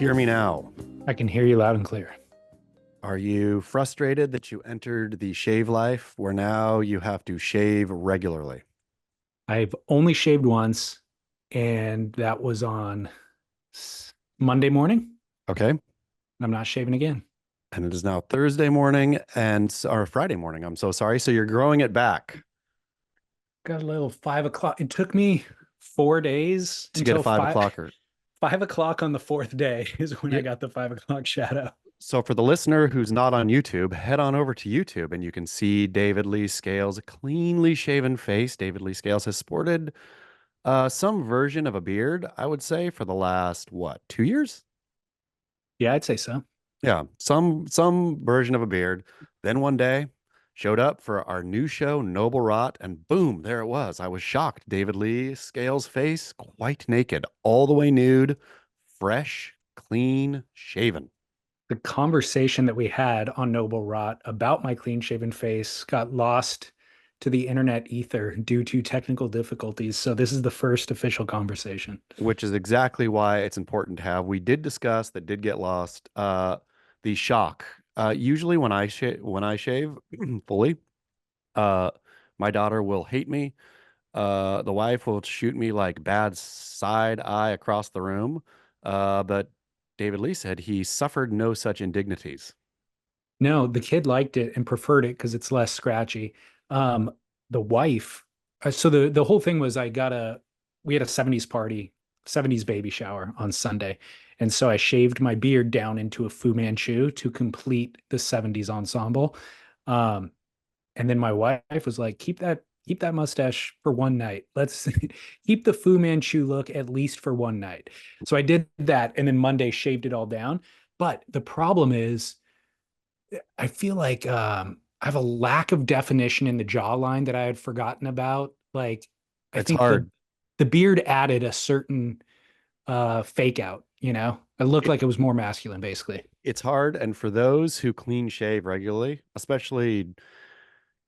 hear me now? I can hear you loud and clear. Are you frustrated that you entered the shave life where now you have to shave regularly? I've only shaved once, and that was on Monday morning. Okay. I'm not shaving again. And it is now Thursday morning or Friday morning. I'm so sorry. So you're growing it back Got a little 5 o'clock. It took me 4 days to get a until five five o'clocker. 5 o'clock on the fourth day is when Yeah. I got the 5 o'clock shadow. So for the listener who's not on YouTube, head on over to YouTube and you can see David Lee Scales, a cleanly shaven face. David Lee Scales has sported some version of a beard, I would say, for the last, what, 2 years? Yeah, I'd say so. Yeah, some version of a beard. Then one day showed up for our new show, 𝗦𝗶𝘀𝗲, and boom, there it was. I was shocked. David Lee Scales' face, quite naked, all the way nude, fresh, clean, shaven. The conversation that we had on Noble Rot about my clean shaven face got lost to the internet ether due to technical difficulties. So this is the first official conversation. Which is exactly why it's important to have. We did discuss that did get lost. The shock. Usually when I shave fully, uh, my daughter will hate me. The wife will shoot me like bad side eye across the room. But David Lee said he suffered no such indignities. No, the kid liked it and preferred it because it's less scratchy. Um, the wife, so the whole thing was we had a 70s party, 70s baby shower on Sunday. And so I shaved my beard down into a Fu Manchu to complete the 70s ensemble. Um, and then my wife was like, keep that mustache for one night. Let's keep the Fu Manchu look at least for one night. So I did that and then Monday shaved it all down. But the problem is I feel like I have a lack of definition in the jawline that I had forgotten about. Like, I It's think hard. the beard added a certain fake out, you know? It looked It, like it was more masculine, basically. it's hard. And for those who clean shave regularly, especially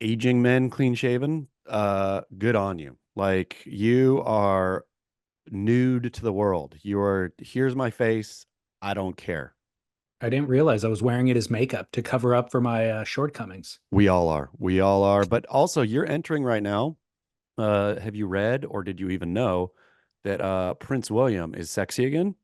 aging men clean shaven, good on you. Like you are nude to the world. You're here's my face. I don't care. I didn't realize I was wearing it as makeup to cover up for my shortcomings. We all are. We all are. But also you're entering right now. Have you read or did you even know that Prince William is sexy again?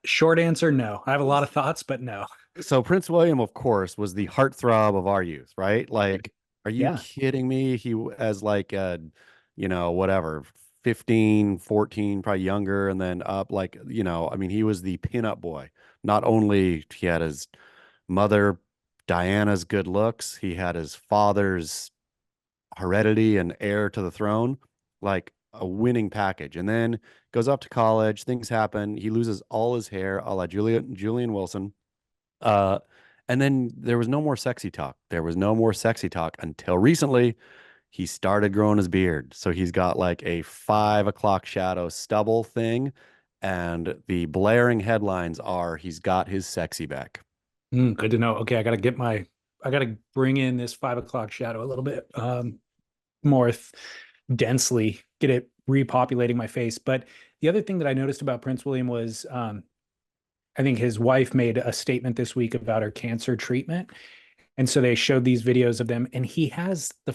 Short answer, no. I have a lot of thoughts, but no. So Prince William, of course, was the heartthrob of our youth, right? Like, are you Yeah, kidding me? As like whatever, 15, 14, probably younger, and then up like, I mean, he was the pinup boy. Not only he had his mother Diana's good looks, he had his father's heredity and heir to the throne, like a winning package. And then goes up to college, things happen, he loses all his hair, a la Julian Wilson. uh, and then there was no more sexy talk. There was no more sexy talk until recently. He started growing his beard. So he's got like a 5 o'clock shadow stubble thing. And the blaring headlines are he's got his sexy back. Good to know. Okay, I gotta bring in this 5 o'clock shadow a little bit more densely, get it repopulating my face. But the other thing that I noticed about Prince William was I think his wife made a statement this week about her cancer treatment. And so they showed these videos of them, and he has the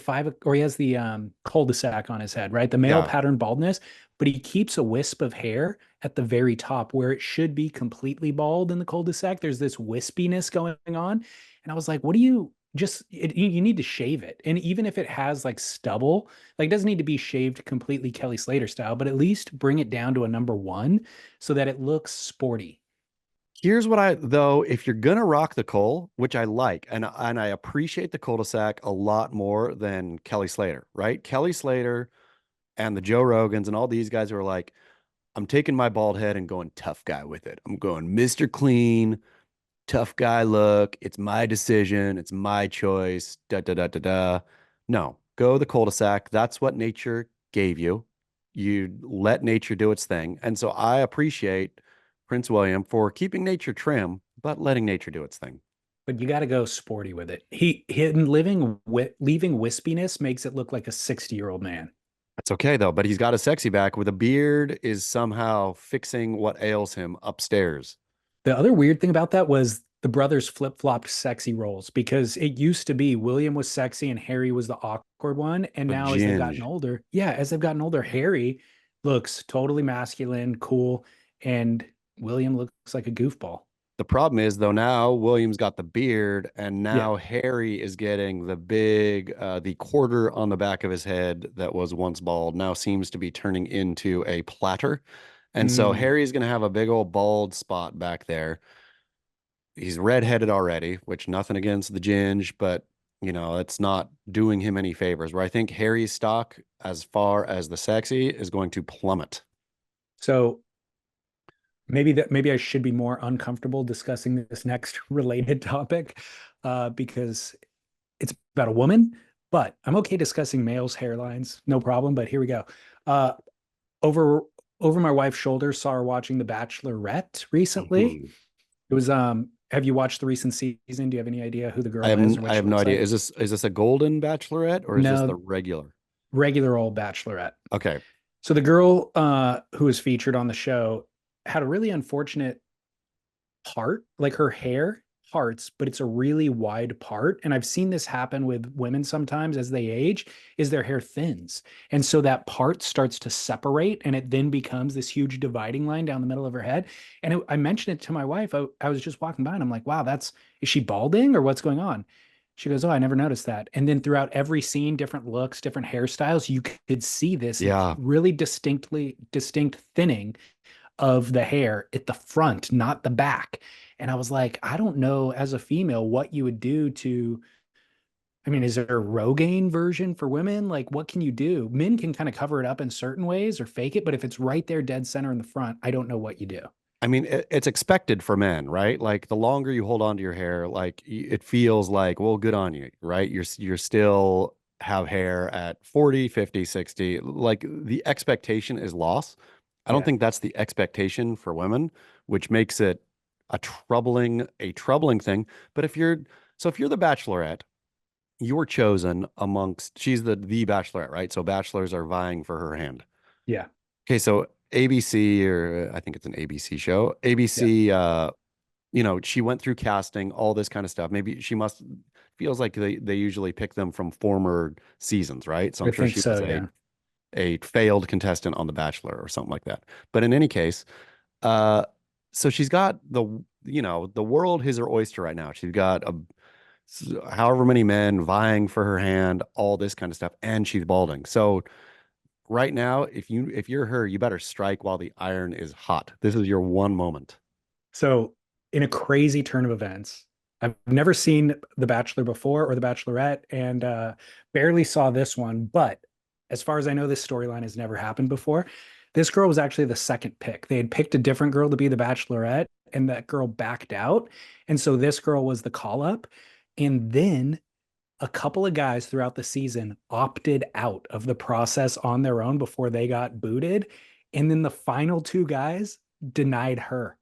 cul-de-sac on his head, right? The male Yeah. pattern baldness, but he keeps a wisp of hair at the very top where it should be completely bald in the cul-de-sac. There's this wispiness going on. And I was like, what do you you need to shave it. And even if it has like stubble, like it doesn't need to be shaved completely Kelly Slater style, but at least bring it down to a number one so that it looks sporty. Here's what though, if you're gonna rock the Cole, which I like, and I appreciate the cul-de-sac a lot more than Kelly Slater, right? Kelly Slater and the Joe Rogans and all these guys who are like, I'm taking my bald head and going tough guy with it. I'm going Mr. Clean, tough guy look. It's my decision. It's my choice. Da da da da da. No, go the cul-de-sac. That's what nature gave you. You let nature do its thing. And so I appreciate Prince William for keeping nature trim, but letting nature do its thing. But you got to go sporty with it. Leaving wispiness makes it look like a 60-year-old man. It's okay though, but he's got a sexy back with a beard is somehow fixing what ails him upstairs. The other weird thing about that was the brothers flip-flopped sexy roles because it used to be William was sexy and Harry was the awkward one. And A now as they've gotten ginge. older, yeah, as they've gotten older, Harry looks totally masculine, cool, and William looks like a goofball. The problem is though now William's got the beard and Yeah. now Harry is getting the quarter on the back of his head that was once bald now seems to be turning into a platter. And so Mm. Harry's going to have a big old bald spot back there. He's redheaded already, which nothing against the ginge, but it's not doing him any favors. Where I think Harry's stock, as far as the sexy, is going to plummet. So maybe I should be more uncomfortable discussing this next related topic because it's about a woman, but I'm okay discussing males' hairlines, no problem. But here we go. Uh, over over my wife's shoulder, saw her watching The Bachelorette recently. Mhm. It was Have you watched the recent season? Do you have any idea who the I girl have is or what I she have no looks idea. like? Is this a golden bachelorette or is this the No, regular? regular old Bachelorette. Okay. So the girl who was featured on the show had a really unfortunate part, like her hair parts, but it's a really wide part. And I've seen this happen with women sometimes as they age, is their hair thins. And so that part starts to separate and it then becomes this huge dividing line down the middle of her head. And I mentioned it to my wife. I was just walking by and I'm like, wow, is she balding or what's going on? She goes, oh, I never noticed that. And then throughout every scene, different looks, different hairstyles, you could see this Yeah. really distinct thinning of the hair at the front, not the back. And I was like, I don't know as a female what you would do to, I mean, is there a Rogaine version for women? Like, what can you do? Men can kind of cover it up in certain ways or fake it, but if it's right there, dead center in the front, I don't know what you do. I mean, it's expected for men, right? Like the longer you hold on to your hair, like it feels like, well, good on you, right? You're still have hair at 40, 50, 60. Like the expectation is loss. I don't Yeah. think that's the expectation for women, which makes it a troubling thing. But if you're the bachelorette, you were chosen amongst she's the bachelorette, right? So bachelors are vying for her hand. Yeah. Okay, so ABC, or I think it's an ABC show. Yeah. ABC, she went through casting, all this kind of stuff. Maybe she must feels like they usually pick them from former seasons, right? So I I'm sure think she so. was Yeah. a failed contestant on The Bachelor or something like that. But in any case, uh, so she's got the world is her oyster right now. She's got however many men vying for her hand, all this kind of stuff, and she's balding. So right now, if you're her, you better strike while the iron is hot. This is your one moment. So, in a crazy turn of events, I've never seen The Bachelor before or The Bachelorette, and barely saw this one. But as far as I know, this storyline has never happened before. This girl was actually the second pick. They had picked a different girl to be the Bachelorette, and that girl backed out. And so this girl was the call up. And then a couple of guys throughout the season opted out of the process on their own before they got booted. And then the final two guys denied her.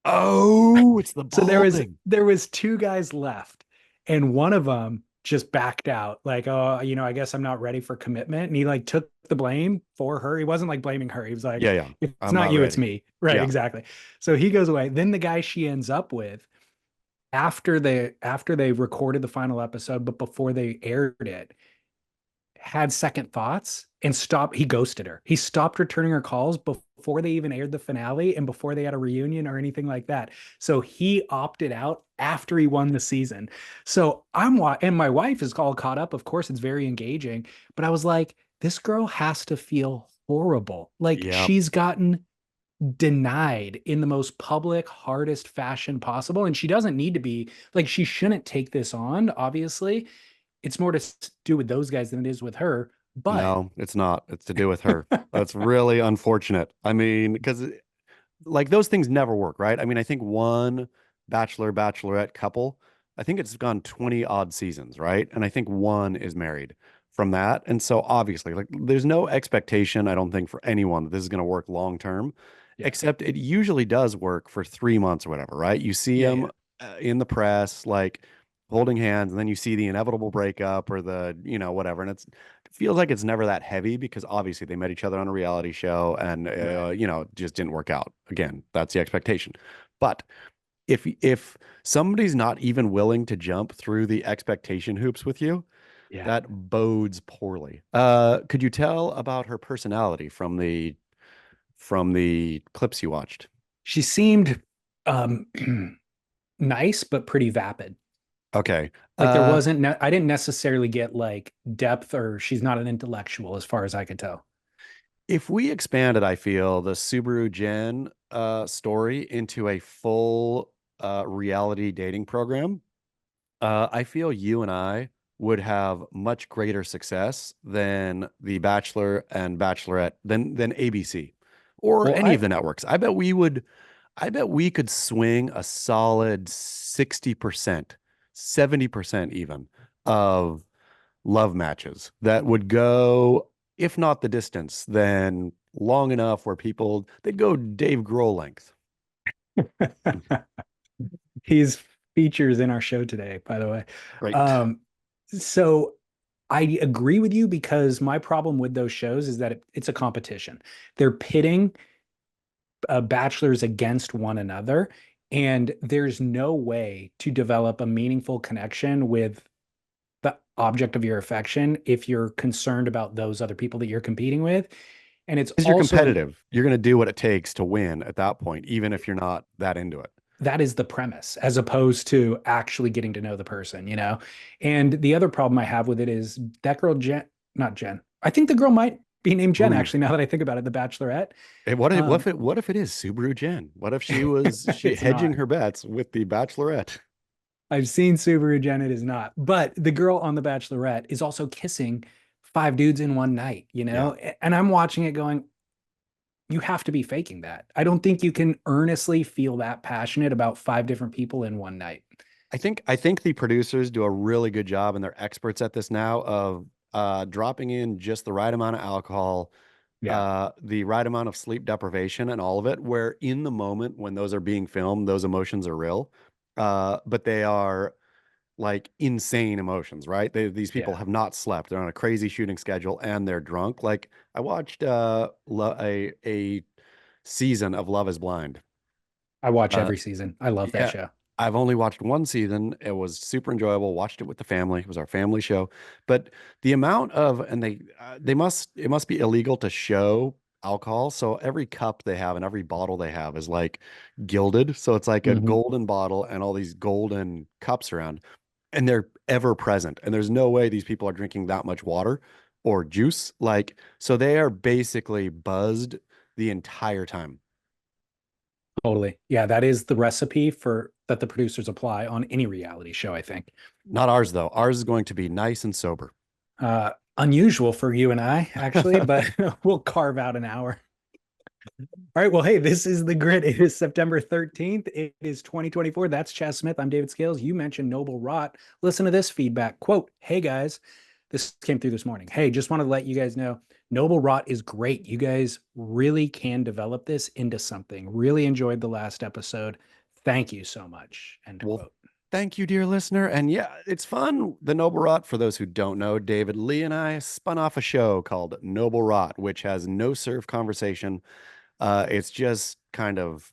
Oh, it's the So balding. there was two guys left, and one of them just backed out, like, oh, I guess I'm not ready for commitment. And he like took the blame for her. He wasn't like blaming her. He was Yeah, like, yeah. it's I'm not not you, it's ready. me. Right, Yeah. exactly. So he goes away. Then the guy she ends up with after they recorded the final episode, but before they aired it, had second thoughts and stopped. He ghosted her. He stopped returning her calls before they even aired the finale and before they had a reunion or anything like that. So he opted out after he won the season. So and my wife is all caught up. Of course, it's very engaging, but I was like, this girl has to feel horrible. Like Yeah. she's gotten denied in the most public, hardest fashion possible. And she doesn't need to be like, she shouldn't take this on, obviously. It's more to do with those guys than it is with her. But No, it's not. It's to do with her. That's really unfortunate. I mean, because like those things never work, right? I mean, I think one bachelorette couple, I think it's gone 20 odd seasons, right? And I think one is married from that. And so obviously, like there's no expectation, I don't think, for anyone that this is going to work long term, yeah, except it usually does work for 3 months or whatever, right? You see yeah, them yeah. in the press, like holding hands, and then you see the inevitable breakup or the, whatever. And it feels like it's never that heavy because obviously they met each other on a reality show and, Right. just didn't work out. Again, that's the expectation. But if somebody's not even willing to jump through the expectation hoops with you, Yeah. that bodes poorly. Could you tell about her personality from the clips you watched? She seemed um nice but pretty vapid. Okay. Like there wasn't I didn't necessarily get like depth, or she's not an intellectual as far as I could tell. If we expanded, I feel the Subaru Jen story into a full reality dating program, I feel you and I would have much greater success than The Bachelor and Bachelorette than ABC or Well, any of I the networks. I bet we could swing a solid 60%, 70% even of love matches that would go, if not the distance, then long enough where people they'd go Dave Grohl length. he's features in our show today, by the way. Right. Um, so I agree with you because my problem with those shows is that it's a competition. They're pitting bachelors against one another, and there's no way to develop a meaningful connection with the object of your affection if you're concerned about those other people that you're competing with. And it's Because you're also competitive, you're going to do what it takes to win at that point, even if you're not that into it. that is the premise as opposed to actually getting to know the person, you know? And the other problem I have with it is that girl, Jen, not Jen. I think the girl might be named Jen, Ooh. actually, now that I think about it, the Bachelorette. Hey, Um, what if it is Subaru Jen? What if she it's hedging not. her bets with the Bachelorette? I've seen Subaru Jen, it is not. But the girl on the Bachelorette is also kissing five dudes in one night, you Yeah. know? And I'm watching it going, you have to be faking that. I don't think you can earnestly feel that passionate about five different people in one night. I think the producers do a really good job and they're experts at this now of dropping in just the right amount of alcohol, Yeah. the right amount of sleep deprivation and all of it, where in the moment when those are being filmed, those emotions are real. But they are like insane emotions, right? These people Yeah. have not slept. They're on a crazy shooting schedule and they're drunk. Like I watched a season of Love is Blind. I watch Uh, every season. I love that yeah, show. I've only watched one season. It was super enjoyable. Watched it with the family. It was our family show. But the amount of and they must it must be illegal to show alcohol. So every cup they have and every bottle they have is like gilded. So it's like a Mhm. golden bottle and all these golden cups around, and they're ever present. And there's no way these people are drinking that much water or juice. Like, so they are basically buzzed the entire time. Totally. Yeah, that is the recipe for that the producers apply on any reality show, I think. Not ours, though. Ours is going to be nice and sober. Unusual for you and I, actually, but we'll carve out an hour. All right. Well, hey, this is the grid. It is September 13th. It is 2024. That's Chaz Smith. I'm David Scales. You mentioned Noble Rot. Listen to this feedback. Quote, hey guys, this came through this morning. Hey, just wanted to let you guys know Noble Rot is great. You guys really can develop this into something. Really enjoyed the last episode. Thank you so much. End Well, quote. thank you, dear listener. And yeah, it's fun. The Noble Rot, for those who don't know, David Lee and I spun off a show called Noble Rot, which has no serve conversation. It's just kind of,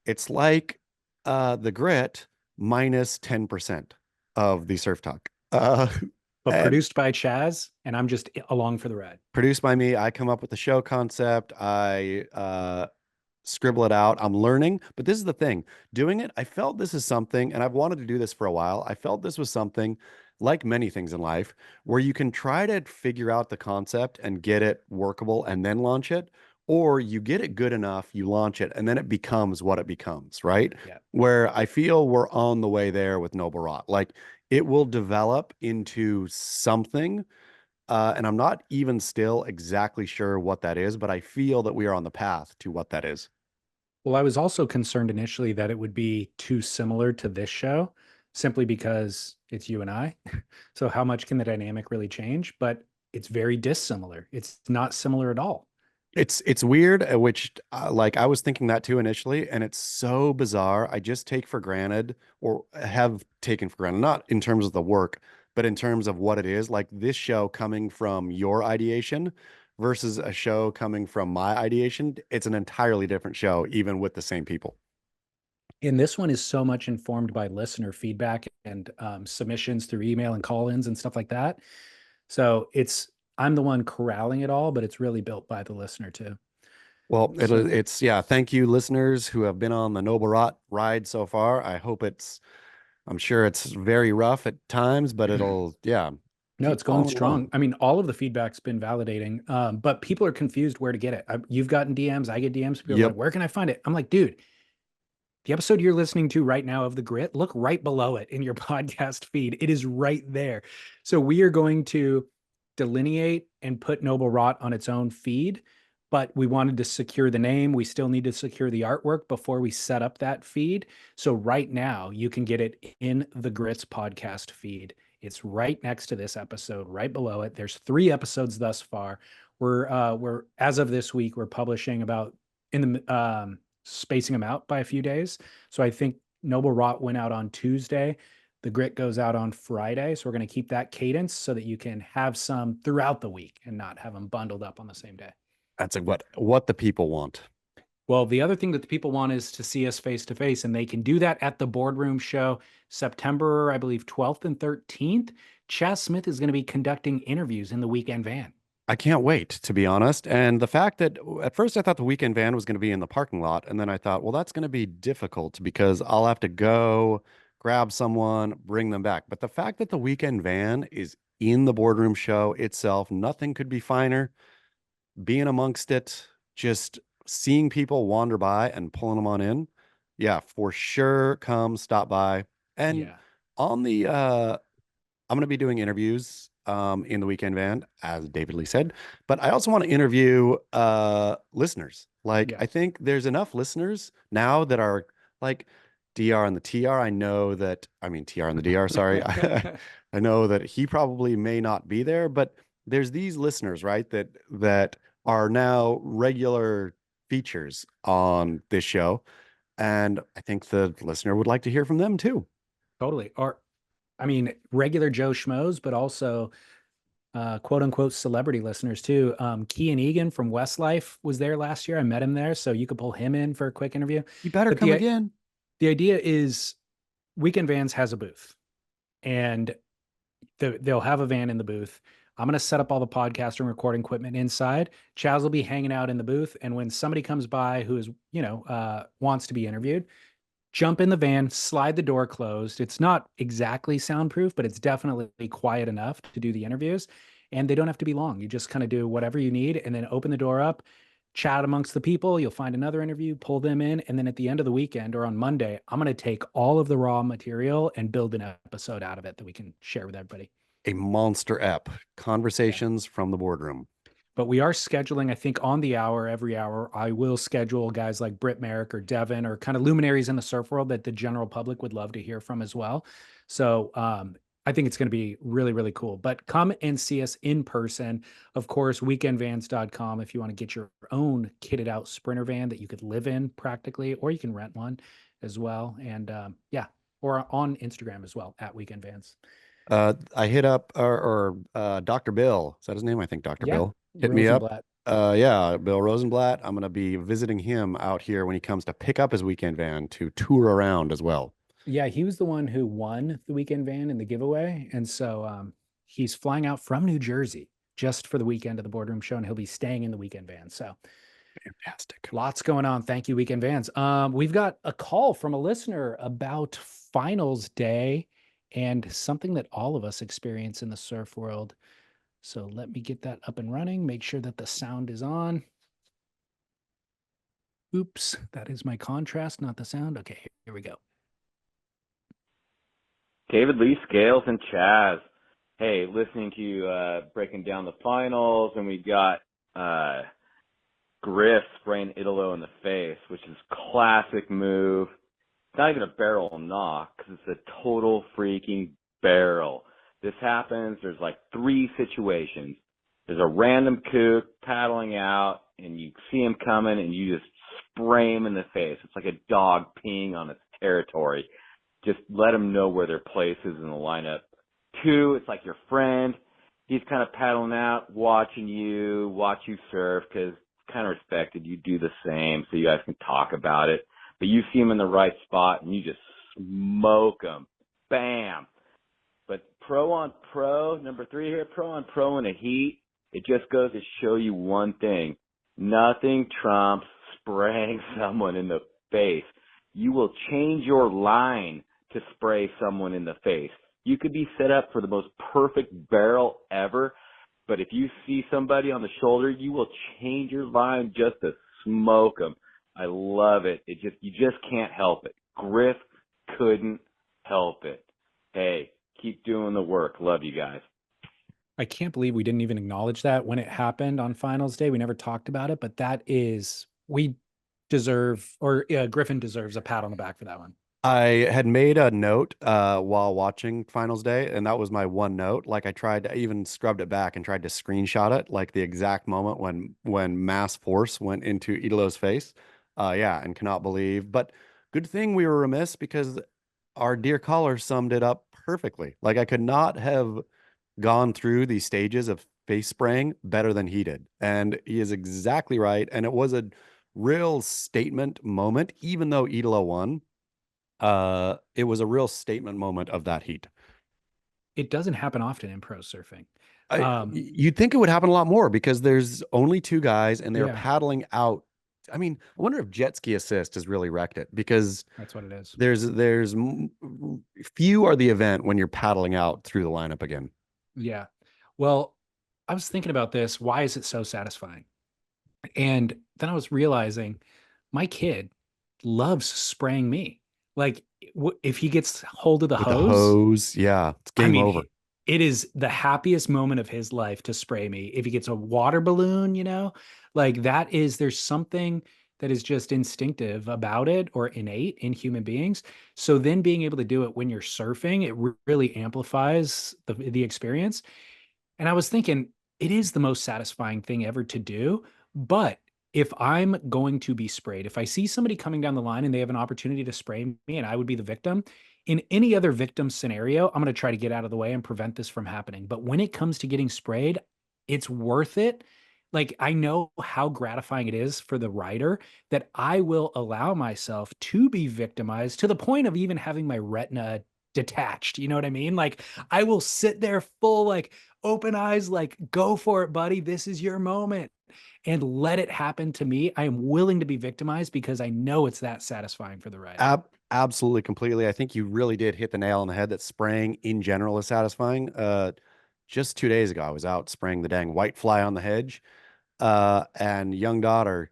it's like the grit minus 10% of the surf talk. But And produced by Chaz, and I'm just along for the ride. produced by me. I come up with the show concept. I scribble it out. I'm learning, but this is the thing. Doing it, I felt this is something, and I've wanted to do this for a while. I felt this was something, like many things in life, where you can try to figure out the concept and get it workable and then launch it, or you get it good enough, you launch it, and then it becomes what it becomes, right? Yeah. Where I feel we're on the way there with Noble Rot. Like it will develop into something, and I'm not even still exactly sure what that is, but I feel that we are on the path to what that is. Well, I was also concerned initially that it would be too similar to this show simply because it's you and I. So, how much can the dynamic really change? But it's very dissimilar. It's not similar at all. It's weird, which like I was thinking that too initially, and it's so bizarre. I just take for granted, or have taken for granted, not in terms of the work, but in terms of what it is. Like this show coming from your ideation versus a show coming from my ideation, it's an entirely different show, even with the same people. And this one is so much informed by listener feedback and submissions through email and call-ins and stuff like that. So I'm the one corralling it all, but it's really built by the listener too. Well, So it's yeah. Thank you, listeners who have been on the 𝗦𝗿𝗏𝗏 ride so far. I hope it's. I'm sure it's very rough at times, but it'll yeah no, keep it's going following along. strong. I mean, all of the feedback's been validating, but people are confused where to get it. You've gotten DMs, I get DMs. People are like, Yep, "Where can I find it?" I'm like, "Dude, the episode you're listening to right now of The Grit, look right below it in your podcast feed. It is right there." So we are going to delineate and put Noble Rot on its own feed, but we wanted to secure the name. We still need to secure the artwork before we set up that feed. So right now you can get it in the Grits podcast feed. It's right next to this episode, right below it. There's 3 episodes thus far. We're as of this week, we're publishing about in the spacing them out by a few days. So I think Noble Rot went out on Tuesday. The Grit goes out on Friday. So we're going to keep that cadence so that you can have some throughout the week and not have them bundled up on the same day. that's like what the people want. Well, the other thing that the people want is to see us face to face, and they can do that at the Boardroom Show, September, I believe, 12th and 13th. Chas Smith is going to be conducting interviews in the weekend van. I can't wait, to be honest. And the fact that at first I thought the weekend van was going to be in the parking lot, and then I thought, well, that's going to be difficult because I'll have to go grab someone, bring them back. But the fact that the weekend van is in the boardroom show itself, nothing could be finer. Being amongst it, just seeing people wander by and pulling them on in. Yeah, for sure, come stop by. And Yeah. on the I'm going to be doing interviews in the weekend van, as David Lee said, but I also want to interview listeners. Like, I Yes. think there's enough listeners now that are like DR and the TR. I know that, I mean, TR and the DR, sorry. I know that he probably may not be there, but there's these listeners, right, that are now regular features on this show. And I think the listener would like to hear from them too. Totally. Or, I mean, regular Joe Schmoes, but also quote unquote celebrity listeners too. Kean Egan from Westlife was there last year. I met him there, so you could pull him in for a quick interview. You better But come again. the idea is Weekend Vans has a booth, and they'll have a van in the booth. I'm going to set up all the podcast and recording equipment inside. Chaz will be hanging out in the booth, and when somebody comes by who is wants to be interviewed, jump in the van, slide the door closed. It's not exactly soundproof, but it's definitely quiet enough to do the interviews. And they don't have to be long. You just kind of do whatever you need and then open the door up, chat amongst the people. You'll find another interview, pull them in. And then at the end of the weekend or on Monday, I'm going to take all of the raw material and build an episode out of it that we can share with everybody. A monster ep. Yeah. Conversations from the boardroom. But we are scheduling, I think, on the hour, every hour. I will schedule guys like Britt Merrick or Devin or kind of luminaries in the surf world that the general public would love to hear from as well. So I think it's going to be really, really cool. But come and see us in person. Of course, weekendvans.com if you want to get your own kitted out Sprinter van that you could live in practically, or you can rent one as well. And yeah, or on Instagram as well at Weekend Vans. I hit up or Dr. Bill. Is that his name? I think Dr. Yeah, Bill hit me up. Rosenblatt. Yeah, Bill Rosenblatt. I'm gonna be visiting him out here when he comes to pick up his weekend van to tour around as well. Yeah, he was the one who won the weekend van in the giveaway. And so he's flying out from New Jersey just for the weekend of the boardroom show, and he'll be staying in the weekend van. So Fantastic. lots going on. Thank you, weekend vans. We've got a call from a listener about finals day and something that all of us experience in the surf world. So let me get that up and running, make sure that the sound is on. Oops, that is my contrast, not the sound. Okay, here we go. David Lee, Scales, and Chaz. Hey, listening to you breaking down the finals, and we got Griff spraying Italo in the face, which is classic move. It's not even a barrel knock because it's a total freaking barrel. This happens. There's like 3 situations. There's a random kook paddling out, and you see him coming and you just spray him in the face. It's like a dog peeing on its territory. Just let him know where their place is in the lineup. 2, it's like your friend. He's kind of paddling out, watching you, watch you surf, because it's kind of respected. You do the same so you guys can talk about it. But you see him in the right spot, and you just smoke him. Bam. But pro on pro, number 3 here, pro on pro in a heat, it just goes to show you one thing. Nothing trumps spraying someone in the face. You will change your line to spray someone in the face. You could be set up for the most perfect barrel ever, but if you see somebody on the shoulder, you will change your line just to smoke them. I love it. You just can't help it. Griff couldn't help it. Hey, keep doing the work. Love you guys. I can't believe we didn't even acknowledge that when it happened on finals day. We never talked about it, but we deserve, or Griffin deserves a pat on the back for that one. I had made a note while watching finals day, and that was my one note. Like I even scrubbed it back and tried to screenshot it, like the exact moment when mass force went into 𝗏𝗏𝗏's face. Yeah, and cannot believe. But good thing we were remiss because our dear caller summed it up perfectly. Like I could not have gone through these stages of face spraying better than he did. And he is exactly right. And it was a real statement moment, even though 𝗏𝗏𝗏 won. It was a real statement moment of that heat. It doesn't happen often in pro surfing. You'd think it would happen a lot more because there's only 2 guys and they're Yeah. paddling out. I mean, I wonder if jet-ski assist has really wrecked it, because That's what it is. there's few are the event when you're paddling out through the lineup again. Yeah. Well, I was thinking about this. Why is it so satisfying? And then I was realizing my kid loves spraying me. Like if he gets hold of the With hose, the hose, yeah, it's game over. It is the happiest moment of his life to spray me. If he gets a water balloon, like there's something that is just instinctive about it, or innate in human beings. So then being able to do it when you're surfing, it really amplifies the experience. And I was thinking, it is the most satisfying thing ever to do. But if I'm going to be sprayed, if I see somebody coming down the line and they have an opportunity to spray me and I would be the victim, in any other victim scenario, I'm going to try to get out of the way and prevent this from happening. But when it comes to getting sprayed, it's worth it. Like, I know how gratifying it is for the rider that I will allow myself to be victimized to the point of even having my retina detached. You know what I mean? Like, I will sit there full, like, open eyes, like, go for it, buddy. This is your moment. And let it happen to me. I am willing to be victimized because I know it's that satisfying for the rider. Absolutely, completely. I think you really did hit the nail on the head that spraying in general is satisfying. Just 2 days ago, I was out spraying the dang white fly on the hedge, and young daughter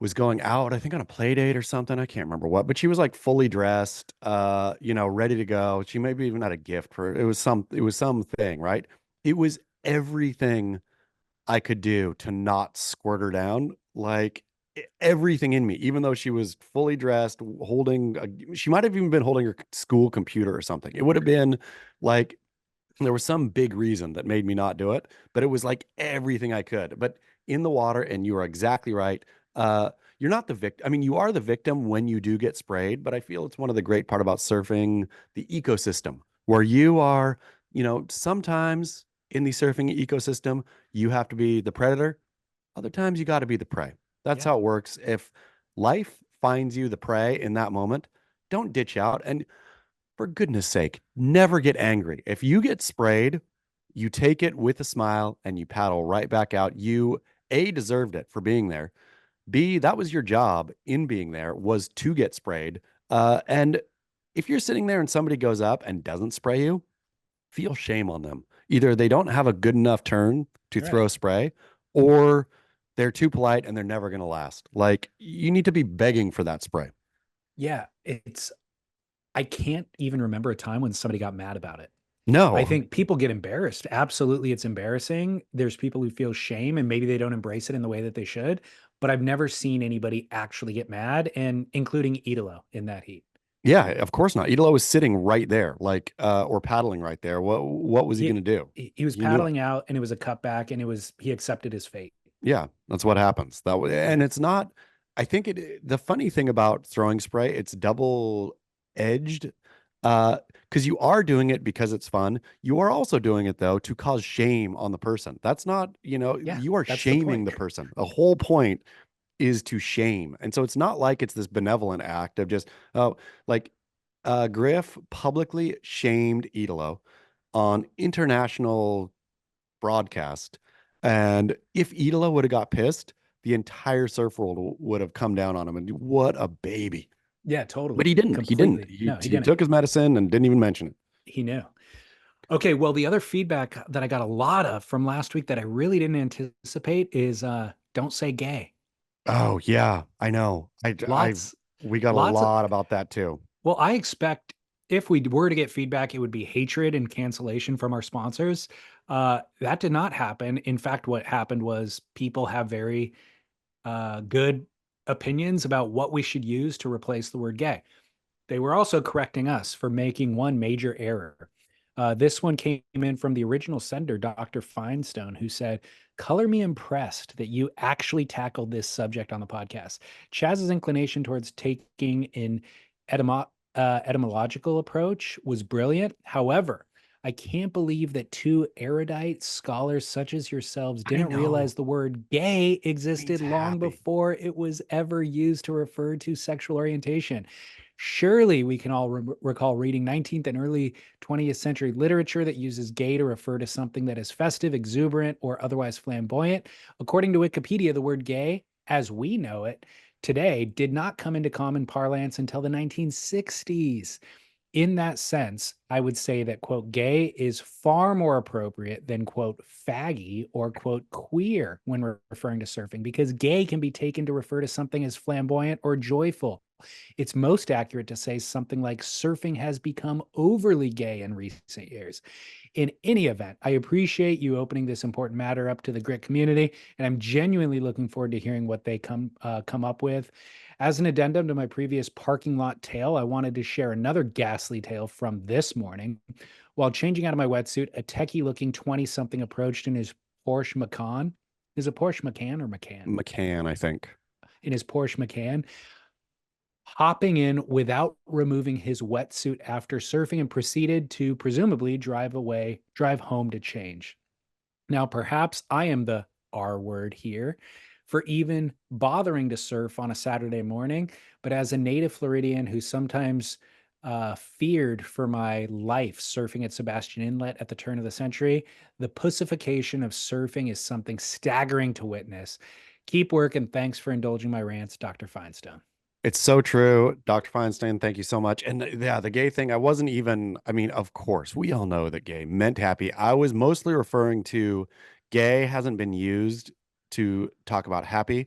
was going out, I think on a play date or something. I can't remember what, but she was like fully dressed, ready to go. She maybe even had a gift for it. It was something, right? It was everything I could do to not squirt her down. Like everything in me, even though she was fully dressed, she might have even been holding her school computer or something. It would have been like, there was some big reason that made me not do it, but it was like everything I could. But in the water, and you are exactly right. You're not the victim. I mean, you are the victim when you do get sprayed, but I feel it's one of the great part about surfing the ecosystem, where you are, sometimes in the surfing ecosystem, you have to be the predator. Other times you got to be the prey. That's how it works. If life finds you the prey in that moment, don't ditch out. And for goodness sake, never get angry. If you get sprayed, you take it with a smile and you paddle right back out. You, A, deserved it for being there. B, that was your job in being there, was to get sprayed. And if you're sitting there and somebody goes up and doesn't spray you, feel shame on them. Either they don't have a good enough turn to throw spray, or they're too polite and they're never going to last. Like, you need to be begging for that spray. Yeah, I can't even remember a time when somebody got mad about it. No. I think people get embarrassed. Absolutely, it's embarrassing. There's people who feel shame and maybe they don't embrace it in the way that they should. But I've never seen anybody actually get mad, and including 𝗏𝗏𝗏 in that heat. Yeah, of course not. 𝗏𝗏𝗏 was sitting right there, like, or paddling right there. What was he going to do? He was paddling out, and it was a cutback, and he accepted his fate. Yeah, that's what happens. And it's not, I think the funny thing about throwing spray, it's double edged. Because you are doing it because it's fun. You are also doing it though to cause shame on the person. That's not, Yeah, you are that's the shaming the point. person. The whole point is to shame. And so it's not like it's this benevolent act of just, oh, like Griff publicly shamed 𝗏𝗏𝗏 on international broadcast. And if 𝗏𝗏𝗏 would have got pissed, the entire surf world would have come down on him. And what a baby. Yeah, But totally. he didn't. He didn't. Completely. He, No, he he didn't. took his medicine and didn't even mention it. He knew. Okay, well, the other feedback that I got a lot of from last week that I really didn't anticipate is don't say gay. Oh, yeah, I know. Lots, We got a lots of, lot about that too. well, I expect if we were to get feedback, it would be hatred and cancellation from our sponsors. That did not happen. In fact, what happened was people have very good opinions about what we should use to replace the word gay. They were also correcting us for making one major error. This one came in from the original sender, Dr. Feinstone, who said, "Color me impressed that you actually tackled this subject on the podcast. Chaz's inclination towards taking an etymological approach was brilliant. However, I can't believe that two erudite scholars such as yourselves I didn't know. realize the word gay existed Means long happy. before it was ever used to refer to sexual orientation. Surely we can all recall reading 19th and early 20th century literature that uses gay to refer to something that is festive, exuberant, or otherwise flamboyant. According to Wikipedia, the word gay, as we know it today, did not come into common parlance until the 1960s. In that sense, I would say that, quote, gay is far more appropriate than, quote, faggy or, quote, queer when we're referring to surfing, because gay can be taken to refer to something as flamboyant or joyful. It's most accurate to say something like surfing has become overly gay in recent years. In any event, I appreciate you opening this important matter up to the grit community, and I'm genuinely looking forward to hearing what they come up with. As an addendum to my previous parking lot tale, I wanted to share another ghastly tale from this morning. While changing out of my wetsuit, a techie-looking 20-something approached in his Porsche Macan. Is it Porsche Macan or Macan? McCann, I think. In his Porsche Macan, hopping in without removing his wetsuit after surfing, and proceeded to presumably drive home to change. Now, perhaps I am the R word here for even bothering to surf on a Saturday morning, but as a native Floridian who sometimes feared for my life surfing at Sebastian Inlet at the turn of the century, the pussification of surfing is something staggering to witness. Keep working. Thanks for indulging my rants, Dr. Feinstein. It's so true. Dr. Feinstein, thank you so much. And yeah, the gay thing, I mean, of course, we all know that gay meant happy. I was mostly referring to gay hasn't been used to talk about happy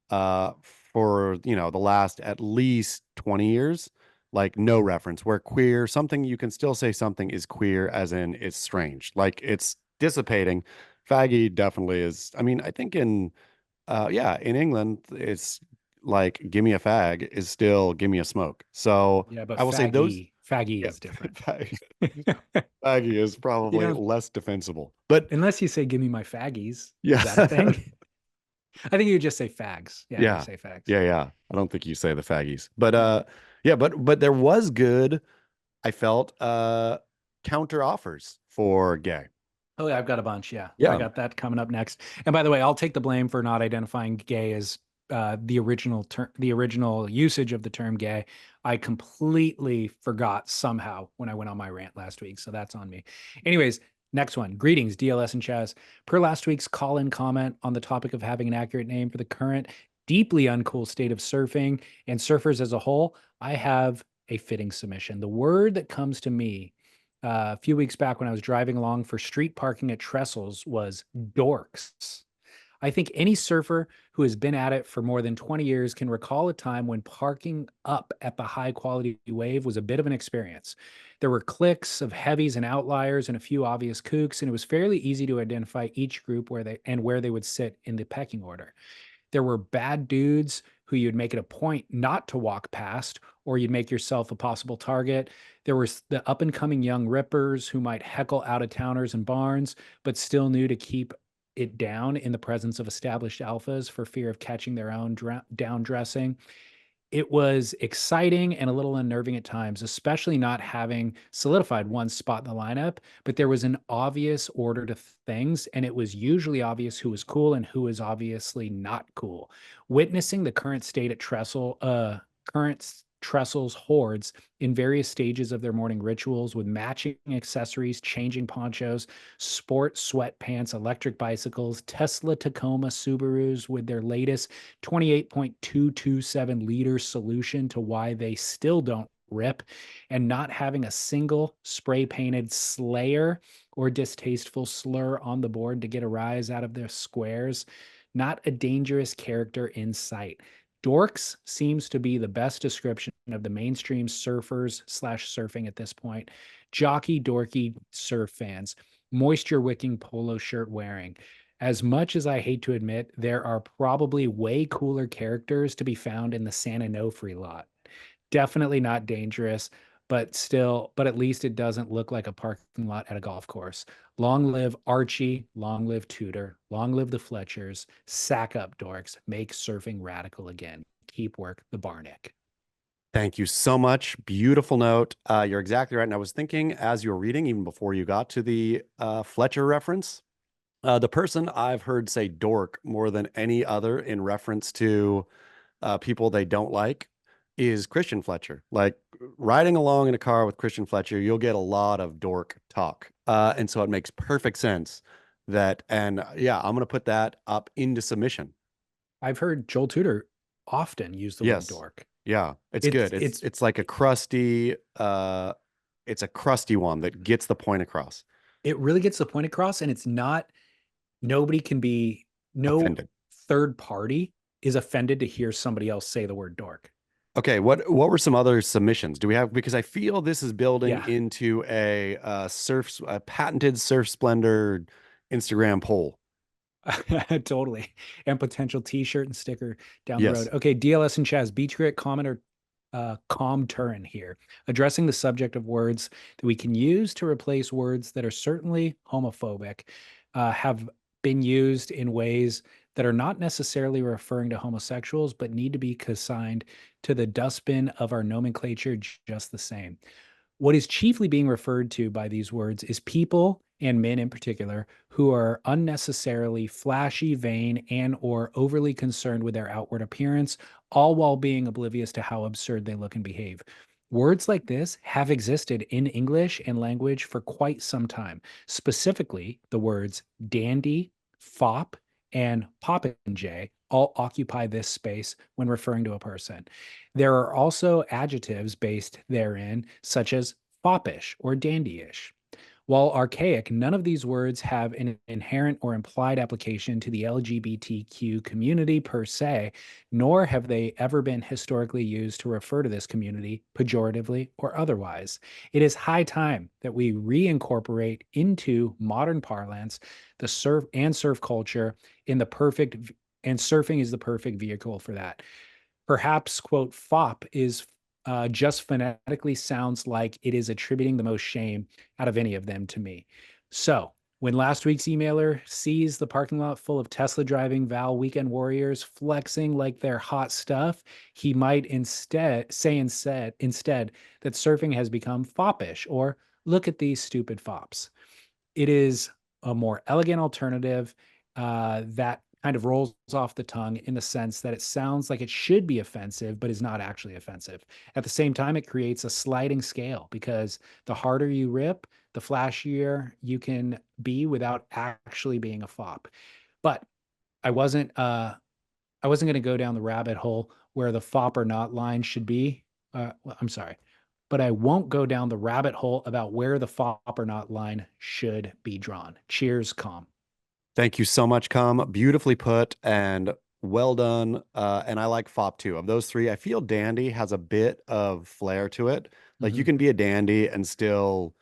for, the last at least 20 years. Like no reference where queer, something you can still say something is queer as in it's strange. Like it's dissipating. Faggy definitely is. I mean, I think in England, it's like "give me a fag" is still "give me a smoke." So Yeah, but I will say those. faggy Yeah, is different. faggy is You probably know, less defensible, but unless you say, "Give me my faggies." yeah, Is that a thing? I think you just say fags. Yeah, you yeah, say fags. yeah. I don't think you say the faggies, but yeah, but there was good. I felt counter offers for gay. Oh, yeah, I've got a bunch. Yeah, I Yeah, got that coming up next. And by the way, I'll take the blame for not identifying gay as the original term, the original usage of the term gay. I completely forgot somehow when I went on my rant last week. So that's on me. Anyways, next one. Greetings, DLS and Chaz. Per last week's call-in comment on the topic of having an accurate name for the current deeply uncool state of surfing and surfers as a whole, I have a fitting submission. The word that comes to me a few weeks back when I was driving along for street parking at Trestles was dorks. I think any surfer who has been at it for more than 20 years can recall a time when parking up at the high quality wave was a bit of an experience. There were cliques of heavies and outliers and a few obvious kooks, and it was fairly easy to identify each group where they would sit in the pecking order. There were bad dudes who you'd make it a point not to walk past, or you'd make yourself a possible target. There was the up and coming young rippers who might heckle out of towners and barns, but still knew to keep it down in the presence of established alphas for fear of catching their own down dressing. It was exciting and a little unnerving at times, especially not having solidified one spot in the lineup, but there was an obvious order to things, and it was usually obvious who was cool and who was obviously not cool. Witnessing the current state at Trestle's hordes in various stages of their morning rituals with matching accessories, changing ponchos, sport sweatpants, electric bicycles, Tesla Tacoma Subarus with their latest 28.227-liter solution to why they still don't rip, and not having a single spray painted slayer or distasteful slur on the board to get a rise out of their squares. Not a dangerous character in sight. Dorks seems to be the best description of the mainstream surfers / surfing at this point. Jockey, dorky surf fans, moisture wicking polo shirt wearing. As much as I hate to admit, there are probably way cooler characters to be found in the San Onofre lot. Definitely not dangerous, but at least it doesn't look like a parking lot at a golf course. Long live Archie, long live Tudor, long live the Fletchers, sack up dorks, make surfing radical again. Keep work, the Barnick. Thank you so much. Beautiful note. You're exactly right. And I was thinking as you were reading, even before you got to the Fletcher reference, the person I've heard say dork more than any other in reference to people they don't like is Christian Fletcher. Like riding along in a car with Christian Fletcher, you'll get a lot of dork talk. And so it makes perfect sense that, and yeah, I'm going to put that up into submission. I've heard Joel Tudor often use the word dork. Yeah, it's good. It's like a crusty, it's a crusty one that gets the point across. It really gets the point across, and it's not, nobody can be, no offended. Third party is offended to hear somebody else say the word dork. Okay, what were some other submissions? Do we have, because I feel this is building into a patented Surf Splendor Instagram poll. Totally. And potential t-shirt and sticker down the road. Okay, DLS and Chaz, Beach Grit commenter Turin here, addressing the subject of words that we can use to replace words that are certainly homophobic, have been used in ways that are not necessarily referring to homosexuals, but need to be consigned to the dustbin of our nomenclature just the same. What is chiefly being referred to by these words is people, and men in particular, who are unnecessarily flashy, vain, and or overly concerned with their outward appearance, all while being oblivious to how absurd they look and behave. Words like this have existed in English and language for quite some time. Specifically, the words dandy, fop, and popinjay all occupy this space when referring to a person. There are also adjectives based therein, such as foppish or dandyish. While archaic, none of these words have an inherent or implied application to the LGBTQ community per se, nor have they ever been historically used to refer to this community pejoratively or otherwise. It is high time that we reincorporate into modern parlance the surf culture in the perfect, and surfing is the perfect vehicle for that. Perhaps, quote, fop is just phonetically sounds like it is attributing the most shame out of any of them to me. So when last week's emailer sees the parking lot full of Tesla driving Val weekend warriors flexing like they're hot stuff, he might instead say that surfing has become foppish, or look at these stupid fops. It is a more elegant alternative that kind of rolls off the tongue in the sense that it sounds like it should be offensive, but is not actually offensive. At the same time, it creates a sliding scale because the harder you rip, the flashier you can be without actually being a fop. But I wasn't going to go down the rabbit hole where the fop or not line should be. I'm sorry, but I won't go down the rabbit hole about where the fop or not line should be drawn. Cheers, Com. Thank you so much, Com. Beautifully put and well done. And I like fop too. Of those three, I feel dandy has a bit of flair to it. Like you can be a dandy and still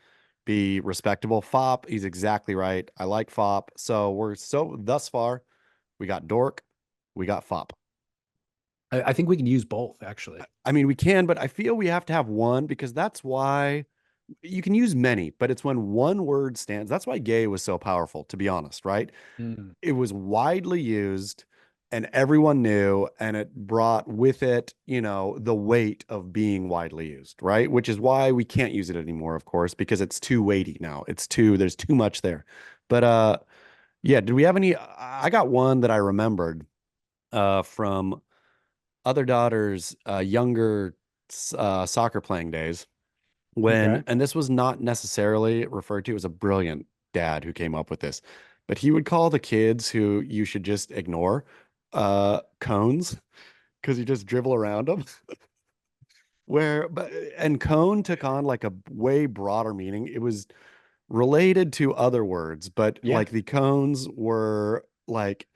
be respectable. Fop, he's exactly right. I like fop. So thus far, we got dork, we got fop. I think we can use both, actually. I mean, we can, but I feel we have to have one because that's why You can use many, but it's when one word stands. That's why gay was so powerful, to be honest, right? Mm. It was widely used and everyone knew, and it brought with it, the weight of being widely used, right? Which is why we can't use it anymore, of course, because it's too weighty now. There's too much there. But yeah, did we have any? I got one that I remembered from other daughter's younger soccer playing days Okay. and this was not necessarily referred to as a brilliant dad who came up with this, but he would call the kids who you should just ignore cones because you just dribble around them. And cone took on like a way broader meaning. It was related to other words, but Yeah. like the cones were like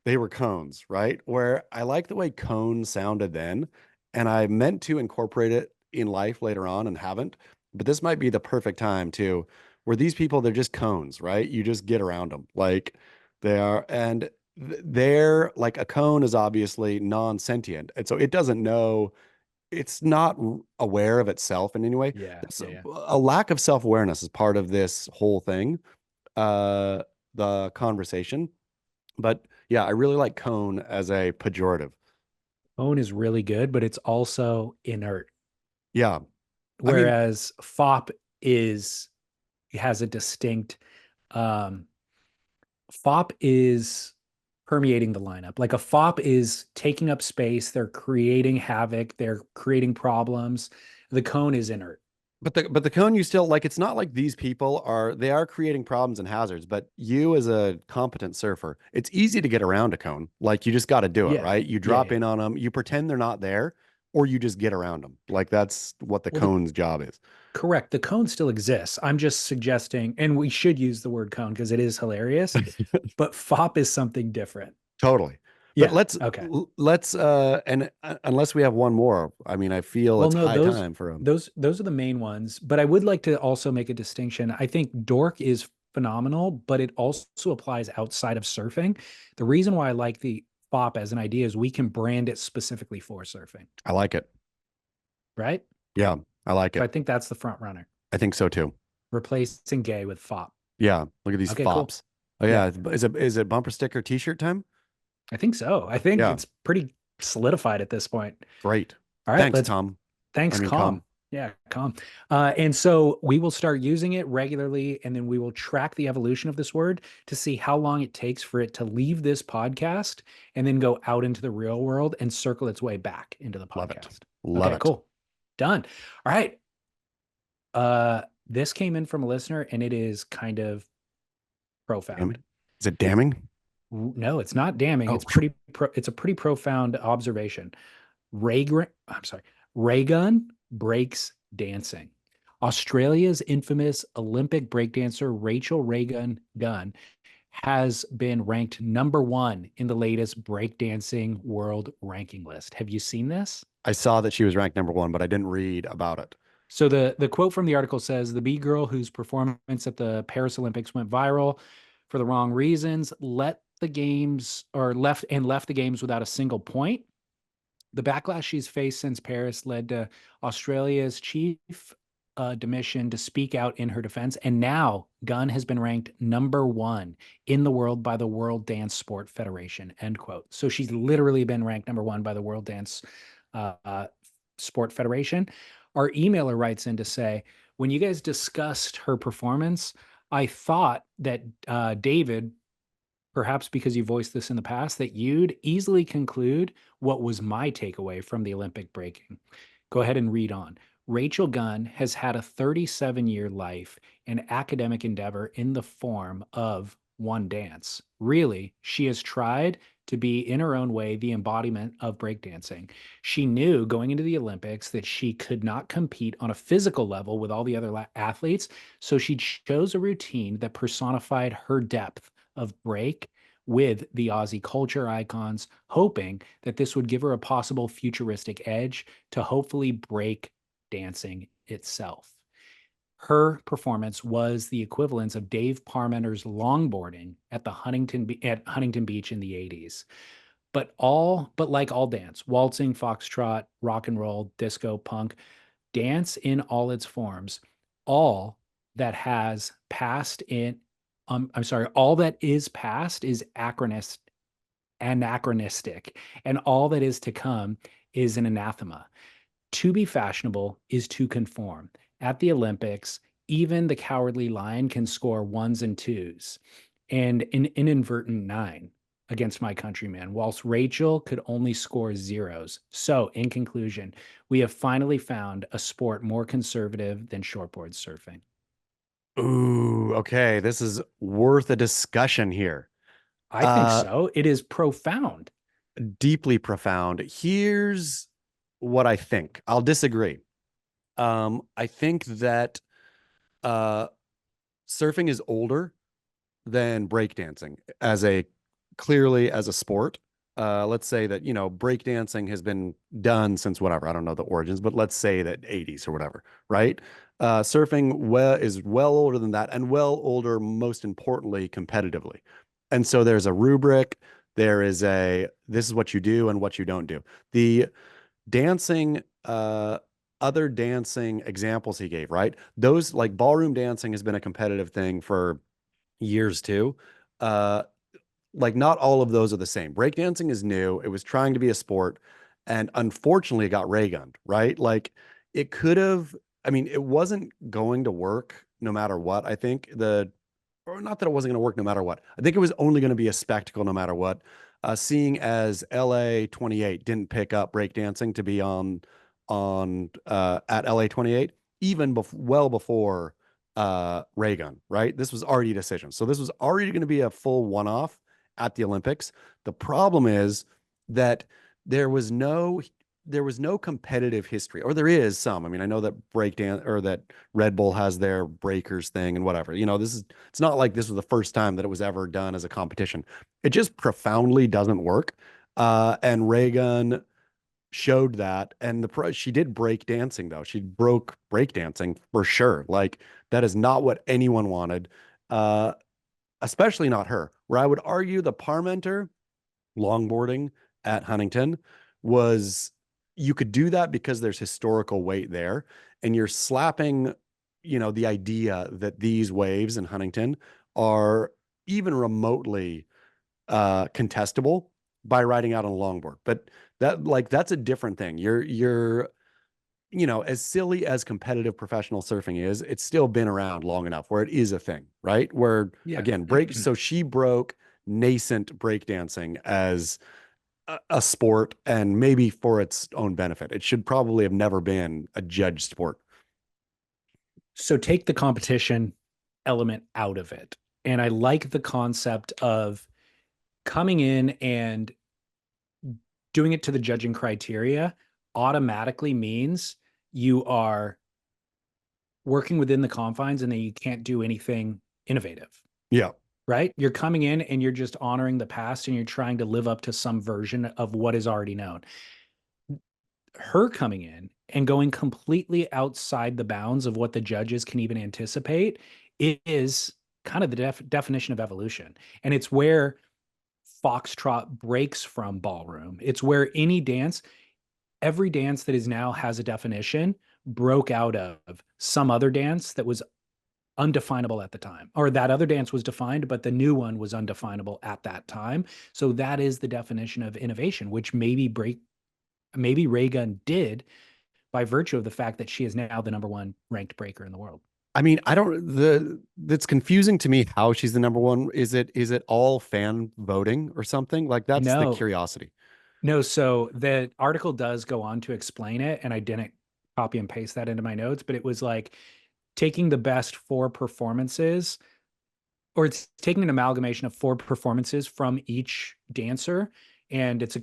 they were cones, right? Where I like the way cone sounded then, and I meant to incorporate it in life later on and haven't. But this might be the perfect time to where these people, they're just cones, right? You just get around them. Like they are, and they're like a cone is obviously non-sentient. And so it doesn't know, it's not aware of itself in any way. Yeah. That's Yeah. Yeah. a lack of self-awareness is part of this whole thing, uh, the conversation. But yeah, I really like cone as a pejorative. Bone is really good, but it's also inert. Yeah. I mean, Whereas fop is has a distinct um fop is permeating the lineup. Like a fop is taking up space, they're creating havoc, they're creating problems. The cone is inert. but the cone you still like, it's not like these people are creating problems and hazards, but you as a competent surfer, it's easy to get around a cone. Like you just got to do it, Yeah. right? You Yeah. drop in on them, you pretend they're not there, or you just get around them. Like that's what the Well, the cone's job is. correct. The cone still exists. I'm just suggesting, and we should use the word cone because it is hilarious, but fop is something different. Totally. But Yeah. Okay. let's and unless we have one more, I mean, I feel Well, it's no, high those time for him. those are the main ones, but I would like to also make a distinction. I think dork is phenomenal, but it also applies outside of surfing. The reason why I like the fop as an idea is we can brand it specifically for surfing, I like it. right? Yeah, I like So I it. think that's the front runner, I think so too. replacing gay with fop. Yeah, look at these Okay, cool. fops. Oh Yeah, yeah, is it bumper sticker t-shirt time? I think so. I think Yeah, it's pretty solidified at this point. great. All right, Thanks, let's Tom. I thanks, mean, calm. come. Yeah, calm. And so we will start using it regularly, and then we will track the evolution of this word to see how long it takes for it to leave this podcast and then go out into the real world and circle its way back into the Love it. podcast. Love Okay, it. cool. Done. All right. This came in from a listener, and it is kind of profound. Damning? Is it damning? No, it's not damning. Oh, It's a pretty profound observation. Raygun breaks dancing. Australia's infamous Olympic breakdancer Rachel Raygun Gunn has been ranked #1 in the latest breakdancing world ranking list. Have you seen this? I saw that she was ranked #1, but I didn't read about it. So the quote from the article says the B girl whose performance at the Paris Olympics went viral for the wrong reasons left the games without a single point. The backlash she's faced since Paris led to Australia's chief demission to speak out in her defense. And now Gunn has been ranked #1 in the world by the World Dance Sport Federation, end quote. So she's literally been ranked #1 by the World Dance Sport Federation. Our emailer writes in to say, when you guys discussed her performance, I thought that David, perhaps because you voiced this in the past, that you'd easily conclude what was my takeaway from the Olympic breaking. Go ahead and read on. Rachel Gunn has had a 37-year life and academic endeavor in the form of one dance. Really, she has tried to be, in her own way, the embodiment of breakdancing. She knew going into the Olympics that she could not compete on a physical level with all the other athletes, so she chose a routine that personified her depth of break with the Aussie culture icons, hoping that this would give her a possible futuristic edge to hopefully break dancing itself. Her performance was the equivalence of Dave Parmenter's longboarding at Huntington Beach in the 80s. But like all dance, waltzing, foxtrot, rock and roll, disco, punk, dance in all its forms all that has passed in, I'm sorry, all that is past is anachronistic, and all that is to come is an anathema. To be fashionable is to conform. At the Olympics, even the cowardly lion can score ones and twos, and an inadvertent 9 against my countryman, whilst Rachel could only score zeros. So, in conclusion, we have finally found a sport more conservative than shortboard surfing. Ooh, okay. This is worth a discussion here. I think so. It is profound. Deeply profound. Here's what I think. I'll disagree. I think that surfing is older than breakdancing clearly as a sport. Let's say that, breakdancing has been done since whatever, I don't know the origins, but let's say that 80s or whatever, right? Surfing is well older than that, and well older, most importantly, competitively. And so there's a rubric, this is what you do and what you don't do. The dancing, other dancing examples he gave, right? Those, like ballroom dancing, has been a competitive thing for years too. Like not all of those are the same. Breakdancing is new. It was trying to be a sport, and unfortunately it got Raygunned, right? Like it could have, I mean, it wasn't going to work no matter what. I think or not that it wasn't going to work no matter what. I think it was only going to be a spectacle no matter what. Seeing as LA 28 didn't pick up breakdancing to be on at LA 28, even well before Raygun, right? This was already a decision. So this was already going to be a full one-off at the Olympics. The problem is that there was no competitive history, or there is some. I mean, I know that breakdance, or that Red Bull has their breakers thing and whatever. It's not like this was the first time that it was ever done as a competition. It just profoundly doesn't work. And Raygun showed that, and she did break dancing though. She broke breakdancing for sure. Like that is not what anyone wanted, especially not her. Where I would argue the Parmenter longboarding at Huntington was, you could do that because there's historical weight there, and you're slapping, the idea that these waves in Huntington are even remotely contestable by riding out on a longboard. But that's a different thing. You're as silly as competitive professional surfing is, it's still been around long enough where it is a thing, right? Where again, so she broke nascent breakdancing as a sport, and maybe for its own benefit. It should probably have never been a judged sport. So take the competition element out of it. And I like the concept of coming in and doing it to the judging criteria automatically means you are working within the confines and that you can't do anything innovative. Yeah. Right? You're coming in and you're just honoring the past, and you're trying to live up to some version of what is already known. Her coming in and going completely outside the bounds of what the judges can even anticipate is kind of the definition of evolution. And it's where foxtrot breaks from ballroom. It's where every dance that is now has a definition broke out of some other dance that was undefinable at the time, or that other dance was defined, but the new one was undefinable at that time. So that is the definition of innovation, which maybe Raygun did by virtue of the fact that she is now the number one ranked breaker in the world. I mean, that's confusing to me how she's the number one. Is it all fan voting or something? Like that's the curiosity. No, so the article does go on to explain it, and I didn't copy and paste that into my notes, but it was like taking the best 4 performances, or it's taking an amalgamation of 4 performances from each dancer, and it's a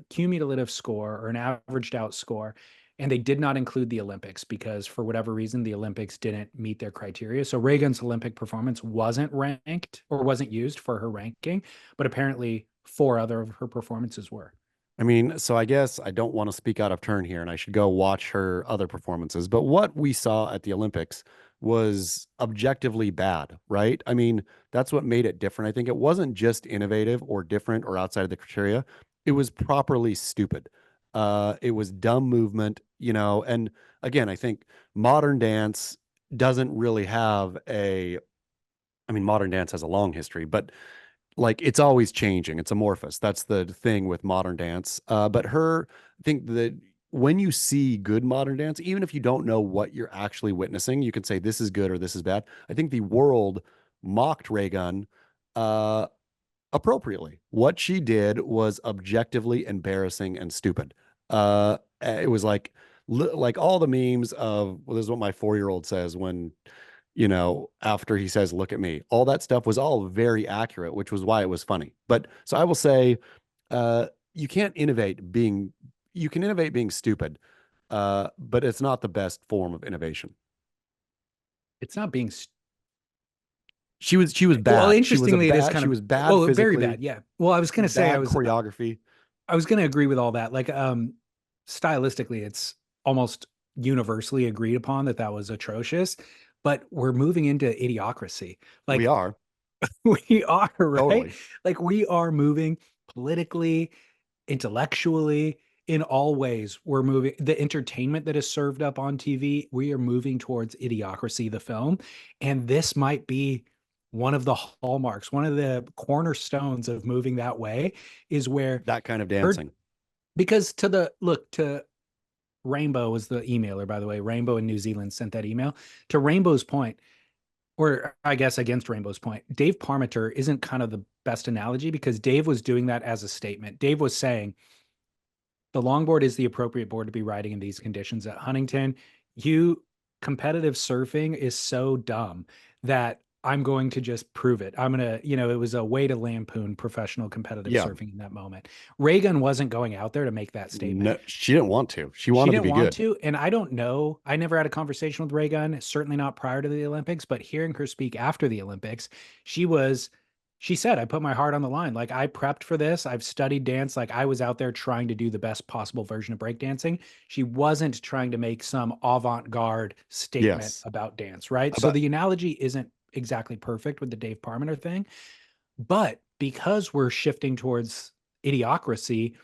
cumulative score or an averaged out score. And they did not include the Olympics because for whatever reason, the Olympics didn't meet their criteria. So Raygun's Olympic performance wasn't ranked or wasn't used for her ranking, but apparently 4 other of her performances were. I mean, so I guess I don't want to speak out of turn here, and I should go watch her other performances. But what we saw at the Olympics was objectively bad, right? I mean, that's what made it different. I think it wasn't just innovative or different or outside of the criteria. It was properly stupid. It was dumb movement, and again, I think modern dance doesn't really have a, I mean, modern dance has a long history, but like it's always changing. It's amorphous. That's the thing with modern dance. But I think that when you see good modern dance, even if you don't know what you're actually witnessing, you can say this is good or this is bad. I think the world mocked Raygun uh, appropriately. What she did was objectively embarrassing and stupid. It was like all the memes of, well, this is what my 4-year-old says when, after he says, look at me, all that stuff was all very accurate, which was why it was funny. But so I will say, uh, you can't innovate being, you can innovate being stupid, but it's not the best form of innovation. It's not being She was well, bad. interestingly, it is kind She of, was bad well, very physically, bad. Yeah. Well, I was going to say, bad choreography. I was going to agree with all that. Like, stylistically, it's almost universally agreed upon that that was atrocious, but we're moving into idiocracy. We Like, are we are, right? totally. Like, we are moving politically, intellectually, in all ways. We're moving the entertainment that is served up on TV. We are moving towards idiocracy, the film. And this might be one of the hallmarks, one of the cornerstones of moving that way is where That kind of her, dancing. because to the look to Rainbow was the emailer, by the way. Rainbow in New Zealand sent that email. To Rainbow's point, or I guess against Rainbow's point, Dave Parmenter isn't kind of the best analogy because Dave was doing that as a statement. Dave was saying the longboard is the appropriate board to be riding in these conditions at Huntington. You competitive surfing is so dumb that I'm going to just prove it. I'm going to, it was a way to lampoon professional competitive Yeah. surfing in that moment. Raygun wasn't going out there to make that statement. No, she didn't want to. She She wanted to didn't be want good. to. And I don't know. I never had a conversation with Raygun, certainly not prior to the Olympics, but hearing her speak after the Olympics, she said, I put my heart on the line. Like I prepped for this. I've studied dance. Like I was out there trying to do the best possible version of breakdancing. She wasn't trying to make some avant-garde statement Yes. about dance, right? So About the analogy isn't exactly perfect with the Dave Parmenter thing, but because we're shifting towards idiocracy,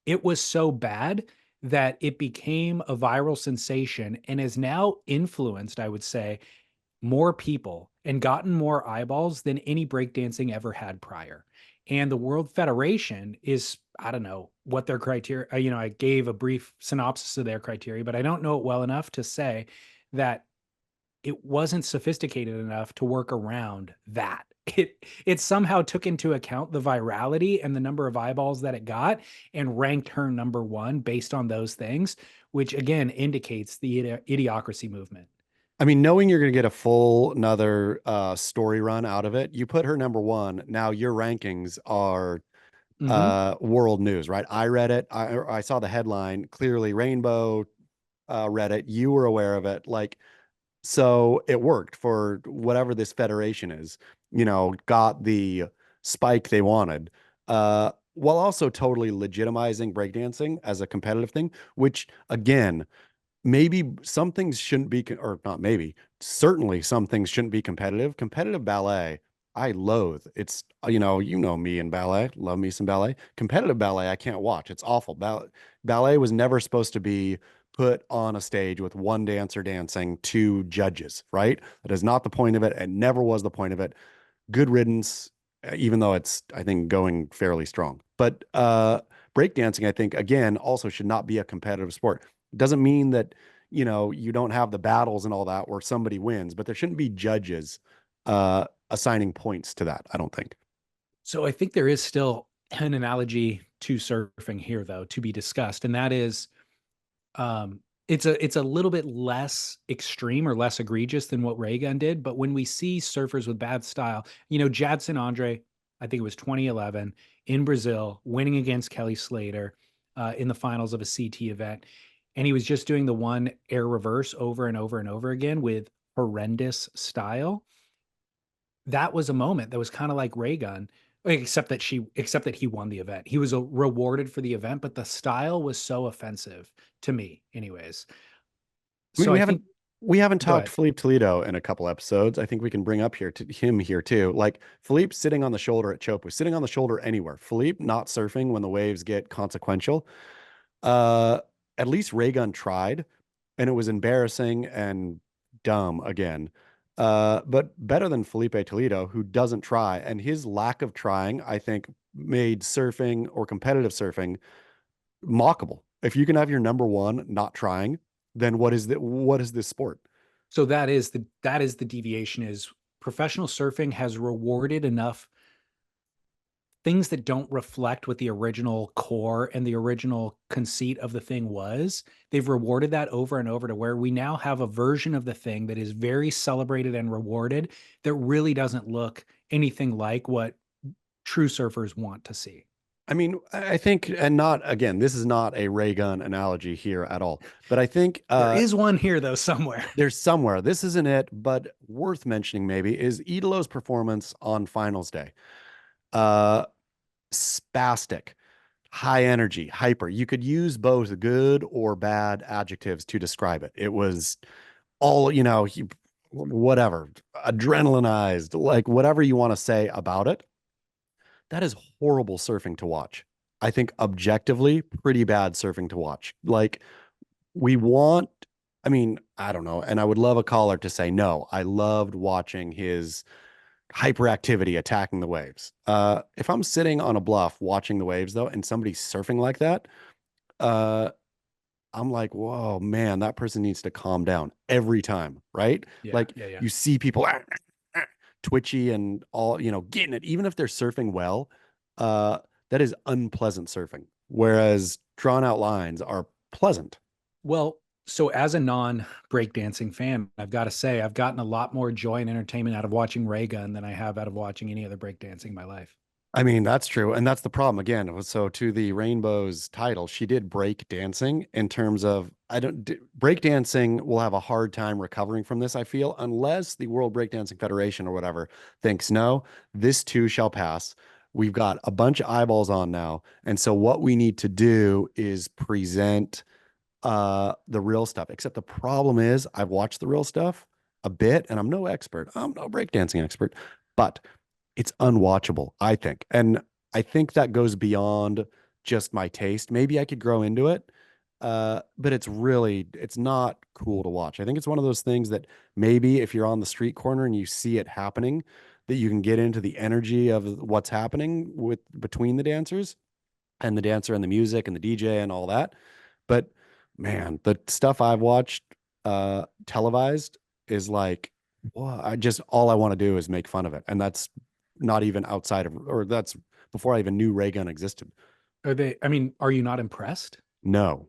it was so bad that it became a viral sensation and has now influenced, I would say, more people and gotten more eyeballs than any breakdancing ever had prior. And the World Federation is, I don't know what their criteria, I gave a brief synopsis of their criteria, but I don't know it well enough to say that it wasn't sophisticated enough to work around that. It somehow took into account the virality and the number of eyeballs that it got and ranked her number one based on those things, which again indicates the idiocracy movement. I mean, knowing you're going to get a full another story run out of it, you put her number one. Now your rankings are Mm-hmm. world news, right? I read it. I saw the headline. Clearly, Rainbow read it. You were aware of it. Like, so it worked for whatever this federation is. Got the spike they wanted, while also totally legitimizing breakdancing as a competitive thing. Which again, maybe some things shouldn't be, or not maybe, certainly some things shouldn't be competitive. Competitive ballet, I loathe. It's, me in ballet, love me some ballet. Competitive ballet, I can't watch. It's awful. Ballet was never supposed to be put on a stage with one dancer dancing, two judges, right? That is not the point of it. It never was the point of it. Good riddance, even though it's, I think, going fairly strong. But breakdancing, I think, again, also should not be a competitive sport. Doesn't mean that, you don't have the battles and all that where somebody wins, but there shouldn't be judges assigning points to that, I don't think. So I think there is still an analogy to surfing here, though, to be discussed, and that is, it's a little bit less extreme or less egregious than what Raygun did. But when we see surfers with bad style, Jadson Andre, I think it was 2011 in Brazil, winning against Kelly Slater in the finals of a CT event, and he was just doing the one air reverse over and over and over again with horrendous style. That was a moment that was kind of like Raygun, except that he won the event. He was rewarded for the event, but the style was so offensive to me, anyways. I mean, So I think, we haven't go talked ahead. Philippe Toledo in a couple episodes. I think we can bring up him here too. Like Philippe sitting on the shoulder at Chopu, sitting on the shoulder anywhere. Philippe not surfing when the waves get consequential. Uh, at least Raygun tried, and it was embarrassing and dumb again. But better than Felipe Toledo, who doesn't try. And his lack of trying, I think, made surfing or competitive surfing mockable. If you can have your number one not trying, then what is this sport? So that is the deviation is professional surfing has rewarded enough things that don't reflect what the original core and the original conceit of the thing was. They've rewarded that over and over to where we now have a version of the thing that is very celebrated and rewarded that really doesn't look anything like what true surfers want to see. I mean, I think, and not again, this is not a Raygun analogy here at all, but I think There is one here though somewhere. there's somewhere. This isn't it, but worth mentioning maybe is 𝗏𝗏𝗏's performance on finals day. Uh, Spastic, high energy, hyper. You could use both good or bad adjectives to describe it. It was all, whatever, adrenalinized, like whatever you want to say about it. That is horrible surfing to watch. I think objectively, pretty bad surfing to watch. Like, we want, I mean, I don't know. And I would love a caller to say, no, I loved watching his hyperactivity attacking the waves. If I'm sitting on a bluff watching the waves, though, and somebody's surfing like that, uh, I'm like, whoa, man, that person needs to calm down every time, right? Yeah, Like, yeah. you see people twitchy and all, getting it, even if they're surfing well, uh, that is unpleasant surfing. Whereas drawn out lines are pleasant. Well, so as a non breakdancing fan, I've got to say I've gotten a lot more joy and entertainment out of watching Raygun than I have out of watching any other breakdancing in my life. I mean, that's true. And that's the problem again. So to the Rainbow's title, she did break dancing in terms of break dancing will have a hard time recovering from this, I feel, unless the World Breakdancing Federation or whatever thinks, no, this too shall pass. We've got a bunch of eyeballs on now. And so what we need to do is present the real stuff. Except the problem is I've watched the real stuff a bit and I'm no expert. I'm no breakdancing expert, but it's unwatchable, I think. And I think that goes beyond just my taste. Maybe I could grow into it. But it's not cool to watch. I think it's one of those things that maybe if you're on the street corner and you see it happening, that you can get into the energy of what's happening with between the dancers and the dancer and the music and the DJ and all that. But man, the stuff I've watched televised is like, well, all I want to do is make fun of it. And that's not even outside of, or that's before I even knew Raygun existed. Are you not impressed? No,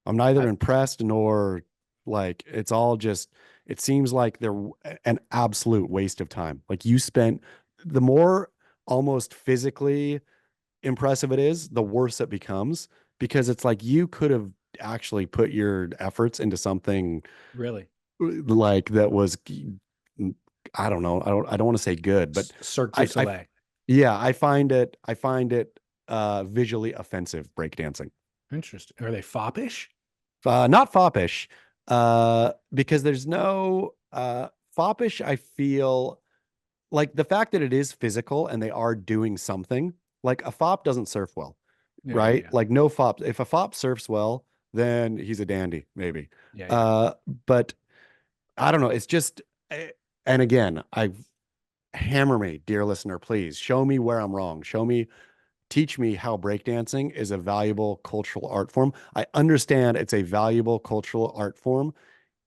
I'm neither impressed nor like, it's all just, it seems like they're an absolute waste of time. Like you spent, the more almost physically impressive it is, the worse it becomes because it's like you could have actually put your efforts into something Really? like that was, I don't know. I don't want to say good, but Cirque du Soleil. Yeah, I find it visually offensive breakdancing. Interesting. Are they foppish? Not foppish, because there's no foppish. I feel like the fact that it is physical and they are doing something. Like a fop doesn't surf well, Yeah, right? yeah, Like no fop. If a fop surfs well, then he's a dandy, maybe. yeah. Yeah. But I don't know. It's just, and again, hammer me, dear listener, please show me where I'm wrong. Teach me how breakdancing is a valuable cultural art form. I understand it's a valuable cultural art form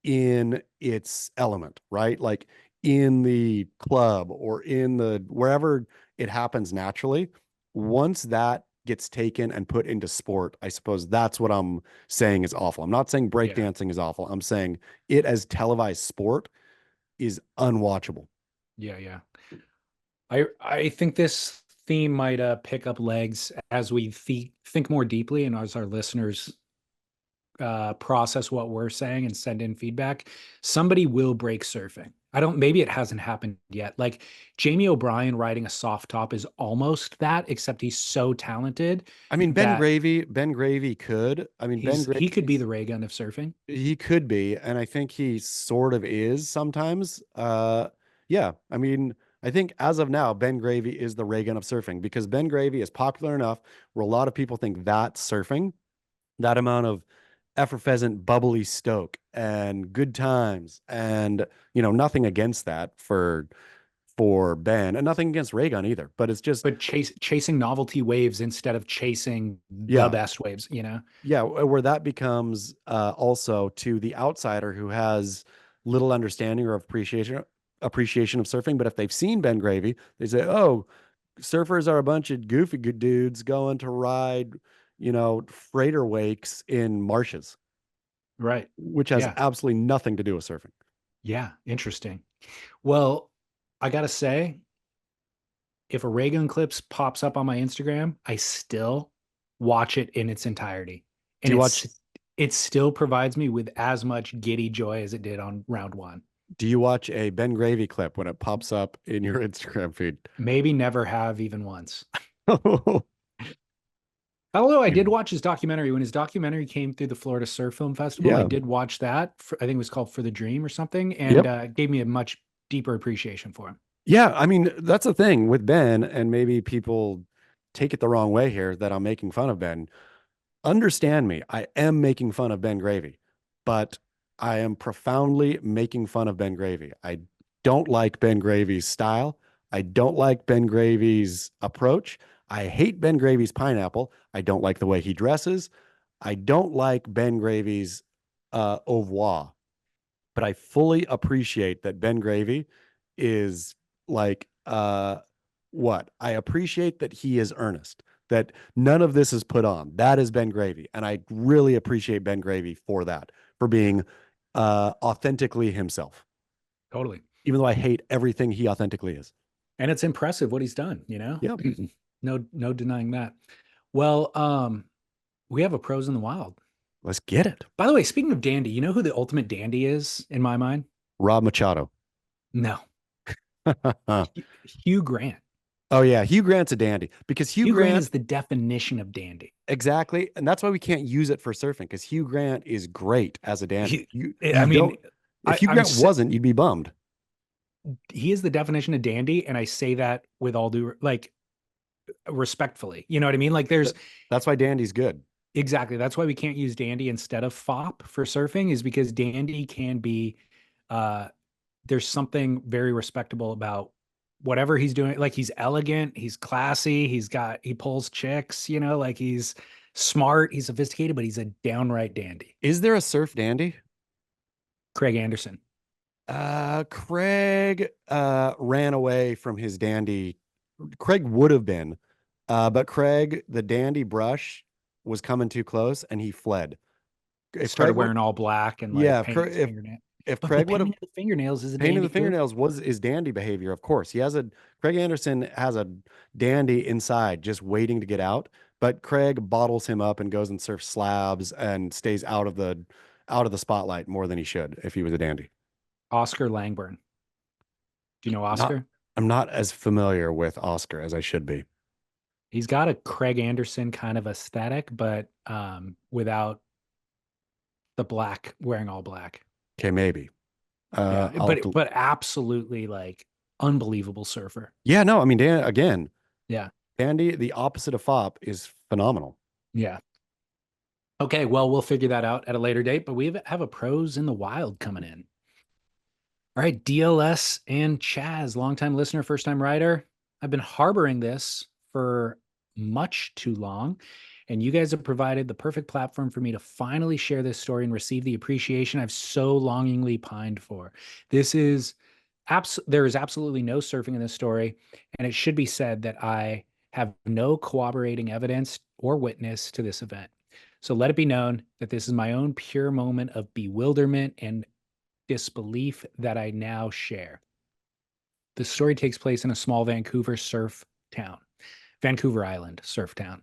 in its element, right? Like in the club or in the wherever it happens naturally. Once that gets taken and put into sport, I suppose that's what I'm saying is awful. I'm not saying breakdancing is awful. I'm saying it as televised sport is unwatchable. Yeah, yeah. I think this theme might pick up legs as we think more deeply and as our listeners process what we're saying and send in feedback. Somebody will break surfing. Maybe it hasn't happened yet. Like Jamie O'Brien riding a soft top is almost that, except he's so talented I mean, that Ben Gravy could. I mean, he could be the Raygun of surfing. He could be, and I think he sort of is sometimes. Yeah. I mean, I think as of now, Ben Gravy is the Raygun of surfing because Ben Gravy is popular enough where a lot of people think that's surfing. That amount of effervescent, bubbly stoke and good times, and you know, nothing against that for Ben, and nothing against Raygun either. But it's just, But chasing novelty waves instead of chasing the yeah, best waves, you know? yeah, where that becomes also to the outsider who has little understanding or appreciation of surfing. But if they've seen Ben Gravy, they say, "Oh, surfers are a bunch of goofy good dudes going to ride, you know, freighter wakes in marshes," Right. which has Yeah. absolutely nothing to do with surfing. Yeah. Interesting. Well, I gotta say, if a Raygun clips pops up on my Instagram, I still watch it in its entirety. Do And you watch? it still provides me with as much giddy joy as it did on round one. Do you watch a Ben Gravy clip when it pops up in your Instagram feed? Maybe never have even once. Although I did watch his documentary when his documentary came through the Florida Surf Film Festival. I Yeah. did watch that. I think it was called For the Dream or something, and Yep. gave me a much deeper appreciation for him. Yeah, I mean, that's the thing with Ben, and maybe people take it the wrong way here that I'm making fun of Ben. Understand me, I am making fun of Ben Gravy, but I am profoundly making fun of Ben Gravy. I don't like Ben Gravy's style. I don't like Ben Gravy's approach. I hate Ben Gravy's pineapple. I don't like the way he dresses. I don't like Ben Gravy's au revoir, but I fully appreciate that Ben Gravy is like what? I appreciate that he is earnest, that none of this is put on. That is Ben Gravy. And I really appreciate Ben Gravy for that, for being authentically himself, Totally. even though I hate everything he authentically is. And it's impressive what he's done, you know? Yeah. No denying that. Well, we have a pros in the wild. Let's get it. By the way, speaking of dandy, you know who the ultimate dandy is in my mind? Rob Machado. No. Hugh Grant. Oh yeah, Hugh Grant's a dandy because Hugh Grant is the definition of dandy. Exactly, and that's why we can't use it for surfing, because Hugh Grant is great as a dandy. I mean, if Hugh Grant wasn't, you'd be bummed. He is the definition of dandy, and I say that with all due, like, respectfully. You know what I mean? Like, that's why dandy's good. Exactly. That's why we can't use dandy instead of fop for surfing, is because dandy can be, there's something very respectable about whatever he's doing. Like, he's elegant, he's classy, he pulls chicks, you know, like, he's smart, he's sophisticated, but he's a downright dandy. Is there a surf dandy? Craig Anderson. Craig ran away from his dandy. Craig would have been, but Craig, the dandy brush was coming too close and he fled. If started wearing all black and like, yeah, if Craig would have, the fingernails is painting the fingernails is dandy behavior. Of course, Craig Anderson has a dandy inside just waiting to get out, but Craig bottles him up and goes and surfs slabs and stays out of the spotlight more than he should if he was a dandy. Oscar Langburn. Do you know Oscar? I'm not as familiar with Oscar as I should be. He's got a Craig Anderson kind of aesthetic, but without the black, wearing all black. Okay, maybe. Yeah, but absolutely, like, unbelievable surfer. Yeah, no, I mean, Dan, again, yeah, Dandy, the opposite of fop, is phenomenal. Yeah. Okay, well, we'll figure that out at a later date, but we have a pros in the wild coming in. All right, DLS and Chaz, longtime listener, first time writer. I've been harboring this for much too long, and you guys have provided the perfect platform for me to finally share this story and receive the appreciation I've so longingly pined for. There is absolutely no surfing in this story, and it should be said that I have no corroborating evidence or witness to this event. So let it be known that this is my own pure moment of bewilderment and disbelief that I now share. The story takes place in a small Vancouver surf town, Vancouver Island surf town.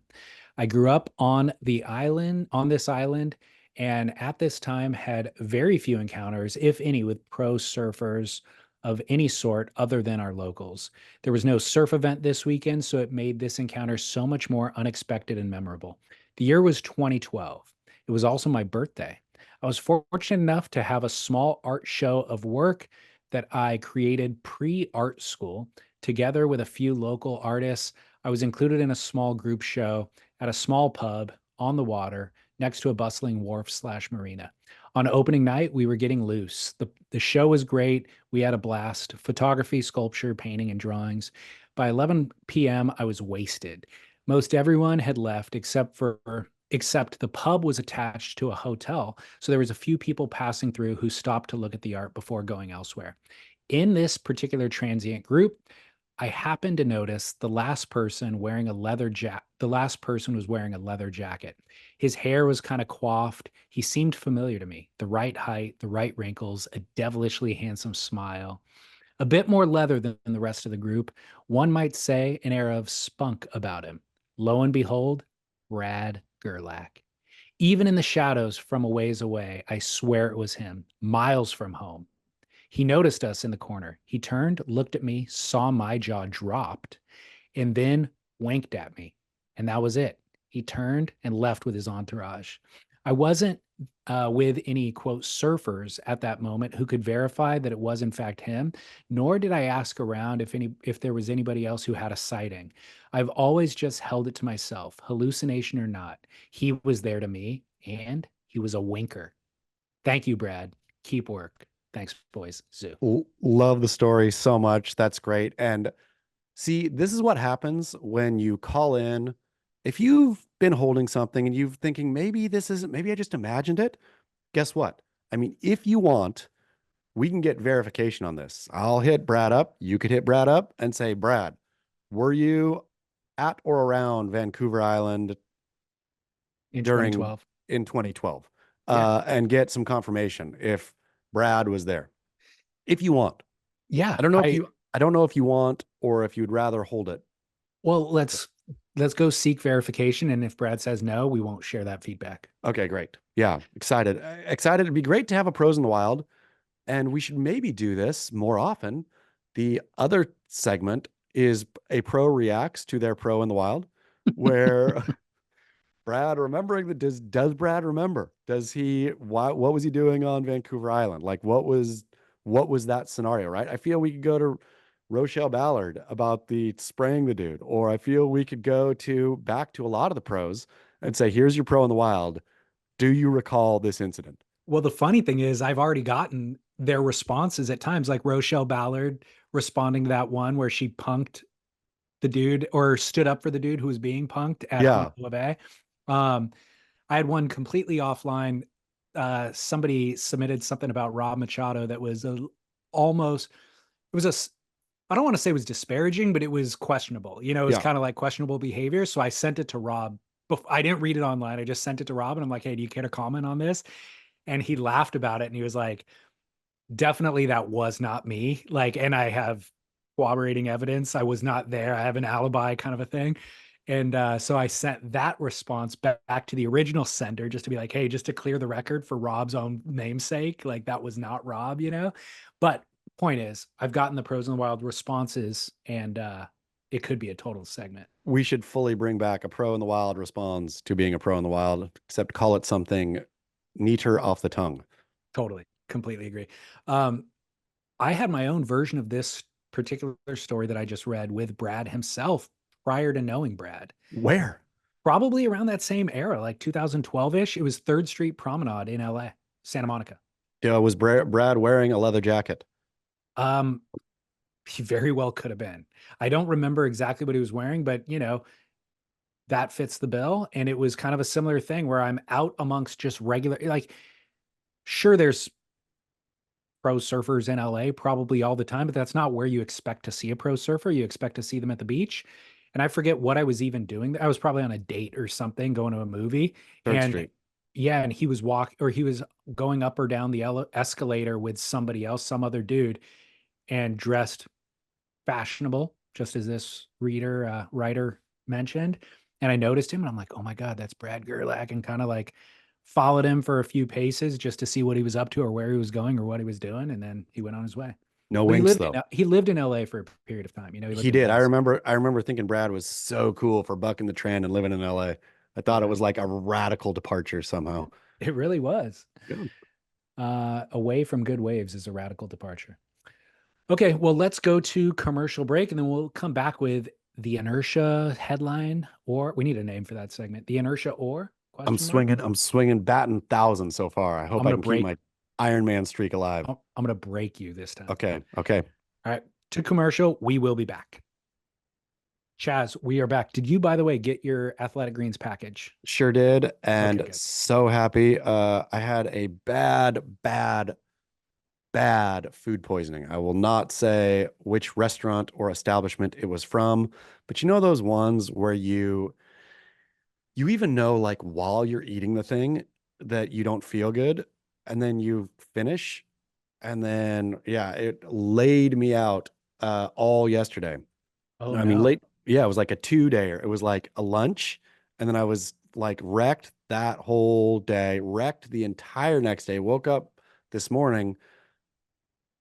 I grew up on this island, and at this time had very few encounters, if any, with pro surfers of any sort other than our locals. There was no surf event this weekend, so it made this encounter so much more unexpected and memorable. The year was 2012. It was also my birthday. I was fortunate enough to have a small art show of work that I created pre-art school together with a few local artists. I was included in a small group show at a small pub on the water next to a bustling wharf/marina. On opening night, we were getting loose. The show was great. We had a blast. Photography, sculpture, painting, and drawings. By 11 p.m., I was wasted. Most everyone had left except the pub was attached to a hotel, so there was a few people passing through who stopped to look at the art before going elsewhere. In this particular transient group, I happened to notice the last person was wearing a leather jacket. His hair was kind of coiffed. He seemed familiar to me. The right height, the right wrinkles, a devilishly handsome smile. A bit more leather than the rest of the group. One might say an air of spunk about him. Lo and behold, Brad Gerlach. Even in the shadows from a ways away, I swear it was him, miles from home. He noticed us in the corner. He turned, looked at me, saw my jaw dropped, and then winked at me. And that was it. He turned and left with his entourage. I wasn't with any, quote, surfers at that moment who could verify that it was in fact him, nor did I ask around if there was anybody else who had a sighting. I've always just held it to myself, hallucination or not. He was there to me, and he was a winker. Thank you, Brad. Keep work. Thanks, boys. Zoo. Love the story so much. That's great. And see, this is what happens when you call in. If you've been holding something and you're thinking, maybe this isn't, maybe I just imagined it. Guess what? I mean, if you want, we can get verification on this. I'll hit Brad up. You could hit Brad up and say, Brad, were you at or around Vancouver Island in during 2012? In 2012, Yeah. and get some confirmation if Brad was there, if you want. Yeah. I don't know if you want or if you'd rather hold it. Well, let's go seek verification. And if Brad says no, we won't share that feedback. Okay, great. Yeah, excited. Excited. It'd be great to have a pros in the wild, and we should maybe do this more often. The other segment is a pro reacts to their pro in the wild, where Brad remembering does Brad remember? What was he doing on Vancouver Island? Like what was that scenario, right? I feel we could go to 𝗏𝗏𝗿𝗆 about the spraying the dude, or I feel we could go back to a lot of the pros and say, here's your pro in the wild. Do you recall this incident? Well, the funny thing is I've already gotten their responses at times, like 𝗏𝗏𝗿𝗆 responding to that one where she punked the dude or stood up for the dude who was being punked at Yeah. I had one completely offline. Somebody submitted something about Rob Machado that was I don't want to say it was disparaging, but it was questionable. It was kind of like questionable behavior. So I sent it to Rob. I didn't read it online. I just sent it to Rob and I'm like, hey, do you care to comment on this? And he laughed about it and he was like, definitely that was not me. Like, and I have corroborating evidence. I was not there. I have an alibi kind of a thing. And so I sent that response back to the original sender just to be like, hey, just to clear the record for Rob's own namesake, like that was not Rob, But point is, I've gotten the pros in the wild responses, and it could be a total segment. We should fully bring back a pro in the wild response to being a pro in the wild, except call it something neater off the tongue. Totally. Completely agree. I had my own version of this particular story that I just read with Brad himself prior to knowing Brad. Where? Probably around that same era, like 2012-ish. It was 3rd Street Promenade in LA, Santa Monica. Yeah, was Brad wearing a leather jacket? He very well could have been. I don't remember exactly what he was wearing, but that fits the bill. And it was kind of a similar thing where I'm out amongst just regular, like, sure, there's pro surfers in LA probably all the time, but that's not where you expect to see a pro surfer. You expect to see them at the beach. And I forget what I was even doing. I was probably on a date or something, going to a movie. 3rd Street. Yeah, and he was going up or down the escalator with somebody else, some other dude, and dressed fashionable, just as this writer mentioned. And I noticed him and I'm like, oh my God, that's Brad Gerlach, and kind of like followed him for a few paces just to see what he was up to or where he was going or what he was doing. And then he went on his way. No winks though. He lived in LA for a period of time. He did. I remember thinking Brad was so cool for bucking the trend and living in LA. I thought it was like a radical departure somehow. It really was. Good. Away from good waves is a radical departure. Okay, well, let's go to commercial break and then we'll come back with the Inertia headline, or we need a name for that segment. The Inertia or ? I'm Question mark. swinging. I'm swinging, batting 1,000 so far. I I'm hope I gonna can keep break. my Iron Man streak alive. I'm gonna break you this time. Okay. Okay. All right. To commercial. We will be back. Chaz, we are back. Did you, by the way, get your Athletic Greens package? Sure did, Okay, and good. so happy. I had a bad food poisoning. I will not say which restaurant or establishment it was from, but you know those ones where you even know like while you're eating the thing that you don't feel good, and then you finish, and then yeah, it laid me out all yesterday. Oh I mean, no. late, yeah, it was like a 2-dayer. It was like a lunch, and then I was like wrecked that whole day, wrecked the entire next day. Woke up this morning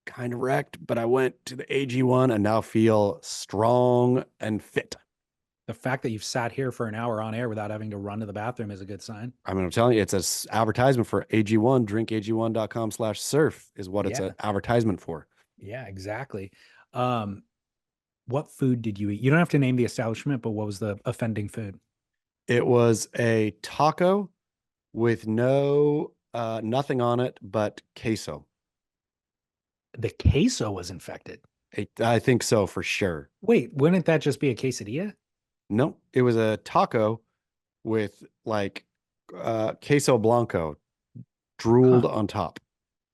kind of wrecked, but I went to the AG1 and now feel strong and fit. The fact that you've sat here for an hour on air without having to run to the bathroom is a good sign. I mean, I'm telling you, it's an advertisement for AG1. Drinkag1.com/surf is what it's Yeah. an advertisement for. Yeah, exactly. What food did you eat? You don't have to name the establishment, but what was the offending food? It was a taco with nothing on it but queso. The queso was infected. I think so for sure. Wait, wouldn't that just be a quesadilla? No, it was a taco with like queso blanco drooled Huh. on top.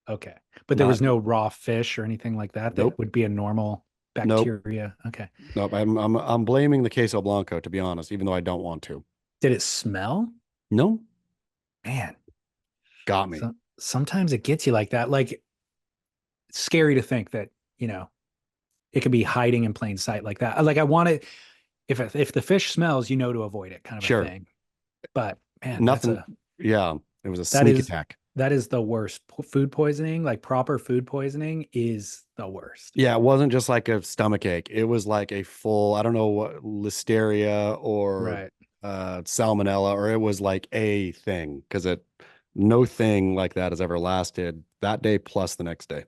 Okay. But there Not was no raw fish or anything like that that Nope. would be a normal Nope. bacteria. Okay. Nope. I'm blaming the queso blanco, to be honest, even though I don't want to. Did it smell? No, Man, got me. sometimes it gets you like that. Like, it's scary to think that, it could be hiding in plain sight like that. Like, I want it, if the fish smells, to avoid it, kind of a Sure. thing. But man, Nothing. Yeah, it was a that sneak is attack. that is the worst. Food poisoning, like proper food poisoning, is the worst. Yeah, it wasn't just like a stomach ache. It was like a full, I don't know what, listeria or Right. salmonella, or it was like a thing because no thing like that has ever lasted that day plus the next day.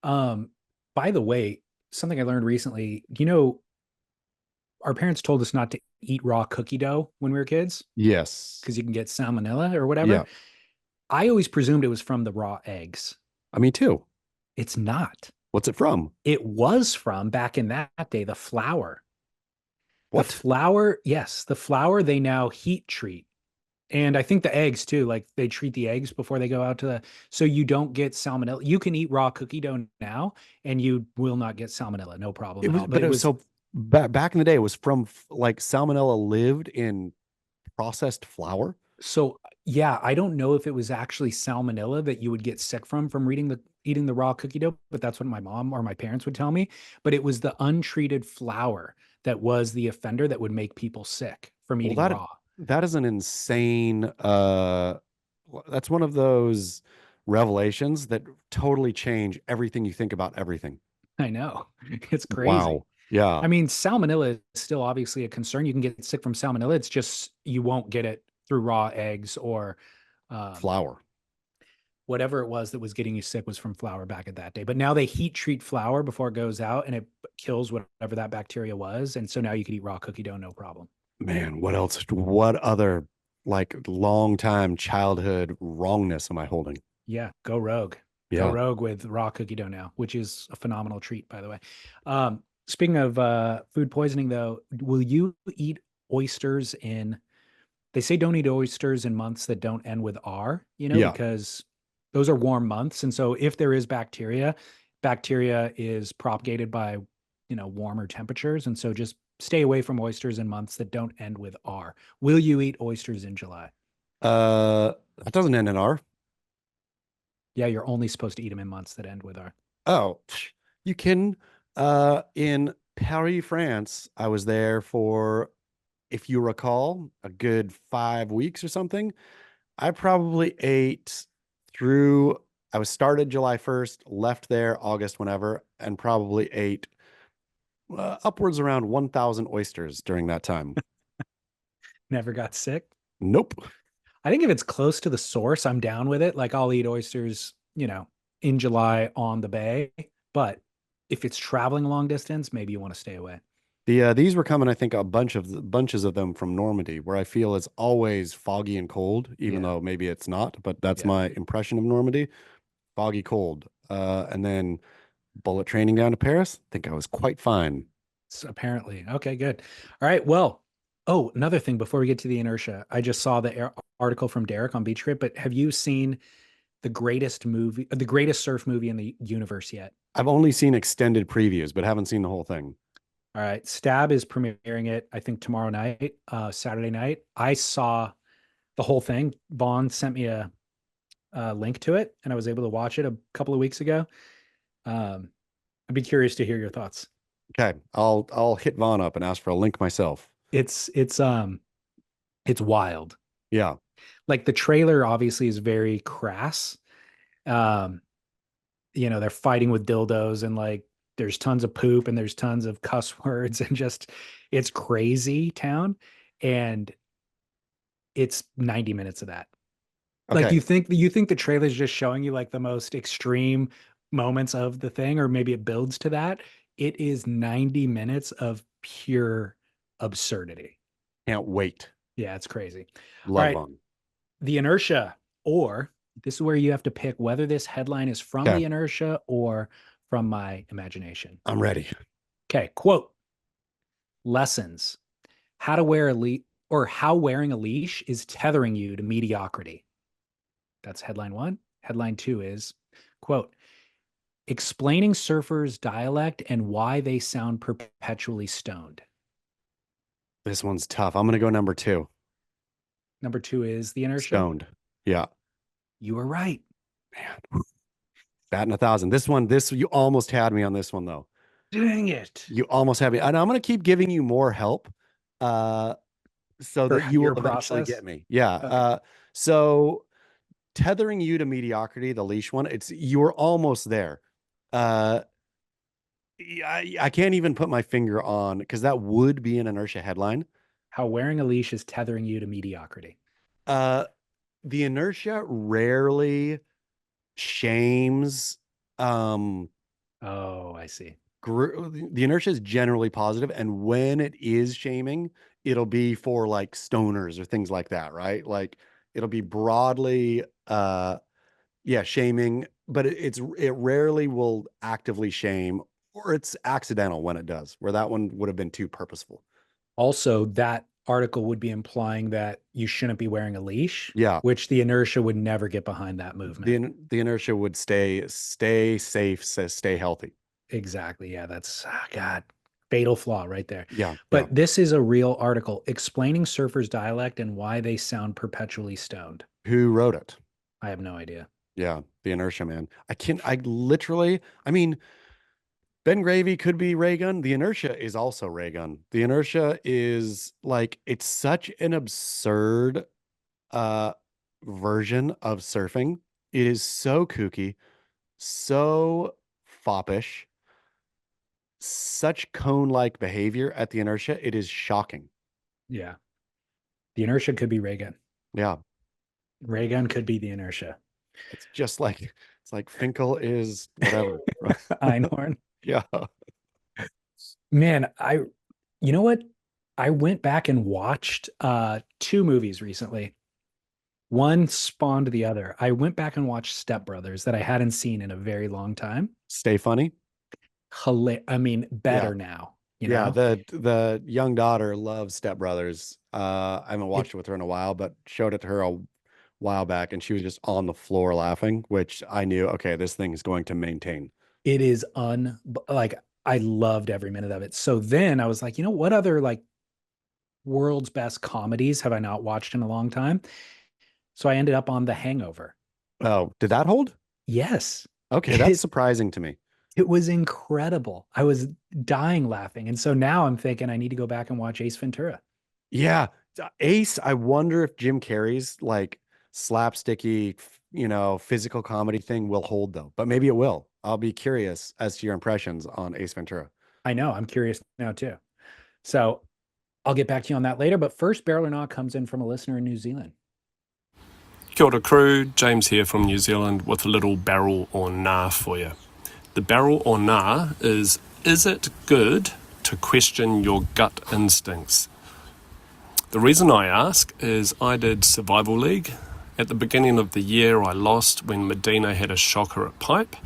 By the way, something I learned recently, our parents told us not to eat raw cookie dough when we were kids Yes. because you can get salmonella or whatever. Yeah. I always presumed it was from the raw eggs. Me too. It's not. What's it from? It was from, back in that day, the flour. What? The flour, yes, the flour they now heat treat. And I think the eggs too, like they treat the eggs before they go out so you don't get salmonella. You can eat raw cookie dough now and you will not get salmonella, no problem It at was, all. but it was so back in the day, it was from like salmonella lived in processed flour. So yeah, I don't know if it was actually salmonella that you would get sick from eating the raw cookie dough, but that's what my mom or my parents would tell me. But it was the untreated flour that was the offender that would make people sick from eating raw. That is an insane that's one of those revelations that totally change everything you think about everything. I know. It's crazy. Wow. Yeah. I mean, salmonella is still obviously a concern. You can get sick from salmonella. It's just you won't get it through raw eggs or flour. Whatever it was that was getting you sick was from flour back at that day. But now they heat treat flour before it goes out and it kills whatever that bacteria was. And so now you can eat raw cookie dough, no problem. Man, what else? What other like long time childhood wrongness am I holding? Yeah, go rogue. Yeah. Go rogue with raw cookie dough now, which is a phenomenal treat, by the way. Speaking of food poisoning, though, will you eat oysters they say don't eat oysters in months that don't end with R, Yeah. because those are warm months. And so if there is bacteria is propagated by, warmer temperatures. And so just stay away from oysters in months that don't end with R. Will you eat oysters in July? That doesn't end in R. Yeah, you're only supposed to eat them in months that end with R. Oh, you can. In Paris, France, I was there for, if you recall, a good 5 weeks or something. I probably ate I was started July 1st, left there August whenever, and probably ate upwards around 1,000 oysters during that time. Never got sick? Nope. I think if it's close to the source, I'm down with it. Like I'll eat oysters, in July on the bay. But if it's traveling a long distance, maybe you want to stay away. These were coming, I think, bunches of them from Normandy, where I feel it's always foggy and cold, even Yeah. though maybe it's not. But that's Yeah. my impression of Normandy: foggy, cold. And then bullet training down to Paris. I think I was quite fine. Apparently. Okay, good. All right. Well, oh, another thing before we get to the inertia, I just saw the article from Derek on Beach Trip, but have you seen the greatest surf movie in the universe yet? I've only seen extended previews, but haven't seen the whole thing. All right. Stab is premiering it, I think, tomorrow night, Saturday night. I saw the whole thing. Vaughn sent me a link to it, and I was able to watch it a couple of weeks ago. I'd be curious to hear your thoughts. Okay, I'll hit Vaughn up and ask for a link myself. It's wild. Yeah. Like the trailer obviously is very crass. Um, they're fighting with dildos and like there's tons of poop and there's tons of cuss words and just it's crazy town. And it's 90 minutes of that. Okay. Like, you think the trailer is just showing you like the most extreme moments of the thing, or maybe it builds to that? It is 90 minutes of pure absurdity. Can't wait. Yeah, it's crazy. Love All right, Vaughn. the Inertia, or this is where you have to pick whether this headline is from Okay. the Inertia or from my imagination. I'm ready. Okay, quote: lessons, how to wear a leash, or how wearing a leash is tethering you to mediocrity. That's headline one. Headline two is, quote, explaining surfers' dialect and why they sound perpetually stoned. This one's tough. I'm gonna go number 2. Number two is the Inertia. Stoned. Yeah. You were right. Man. Batting 1,000. This you almost had me on this one though. Dang it. You almost had me. And I'm gonna keep giving you more help. So that you will eventually get me. Yeah. Okay. So tethering you to mediocrity, the leash one, you're almost there. I can't even put my finger on, because that would be an Inertia headline. How wearing a leash is tethering you to mediocrity. The Inertia rarely shames. Oh, I see. The Inertia is generally positive, and when it is shaming, it'll be for like stoners or things like that, right? Like it'll be broadly shaming, but it rarely will actively shame, or it's accidental when it does, where that one would have been too purposeful. Also, that article would be implying that you shouldn't be wearing a leash. Yeah. Which the Inertia would never get behind that movement. The Inertia would stay safe, stay healthy. Exactly. Yeah, that's God, fatal flaw right there. Yeah. But this is a real article explaining surfers' dialect and why they sound perpetually stoned. Who wrote it? I have no idea. Yeah, the Inertia, man. I mean, Ben Gravy could be Raygun. The Inertia is also Raygun. The Inertia is like, it's such an absurd version of surfing. It is so kooky, so foppish, such cone-like behavior at the Inertia. It is shocking. Yeah. The Inertia could be Raygun. Yeah. Raygun could be the Inertia. It's like Finkel is whatever. Einhorn. Yeah. Man, you know what? I went back and watched 2 movies recently. One spawned the other. I went back and watched Step Brothers that I hadn't seen in a very long time. Stay funny. Better now. You know? The young daughter loves Step Brothers. I haven't watched it with her in a while, but showed it to her a while back, and she was just on the floor laughing, which I knew, okay, this thing is going to maintain. It is I loved every minute of it. So then I was like, what other like world's best comedies have I not watched in a long time? So I ended up on The Hangover. Oh, did that hold? Yes. Okay, that's surprising to me. It was incredible. I was dying laughing. And so now I'm thinking I need to go back and watch Ace Ventura. Yeah. Ace, I wonder if Jim Carrey's like slapsticky, physical comedy thing will hold though, but maybe it will. I'll be curious as to your impressions on Ace Ventura. I know. I'm curious now too. So I'll get back to you on that later. But first, Barrel or Not comes in from a listener in New Zealand. Kia ora crew, James here from New Zealand with a little barrel or nah for you. The barrel or nah is it good to question your gut instincts? The reason I ask is I did Survival League. At the beginning of the year, I lost when Medina had a shocker at pipe.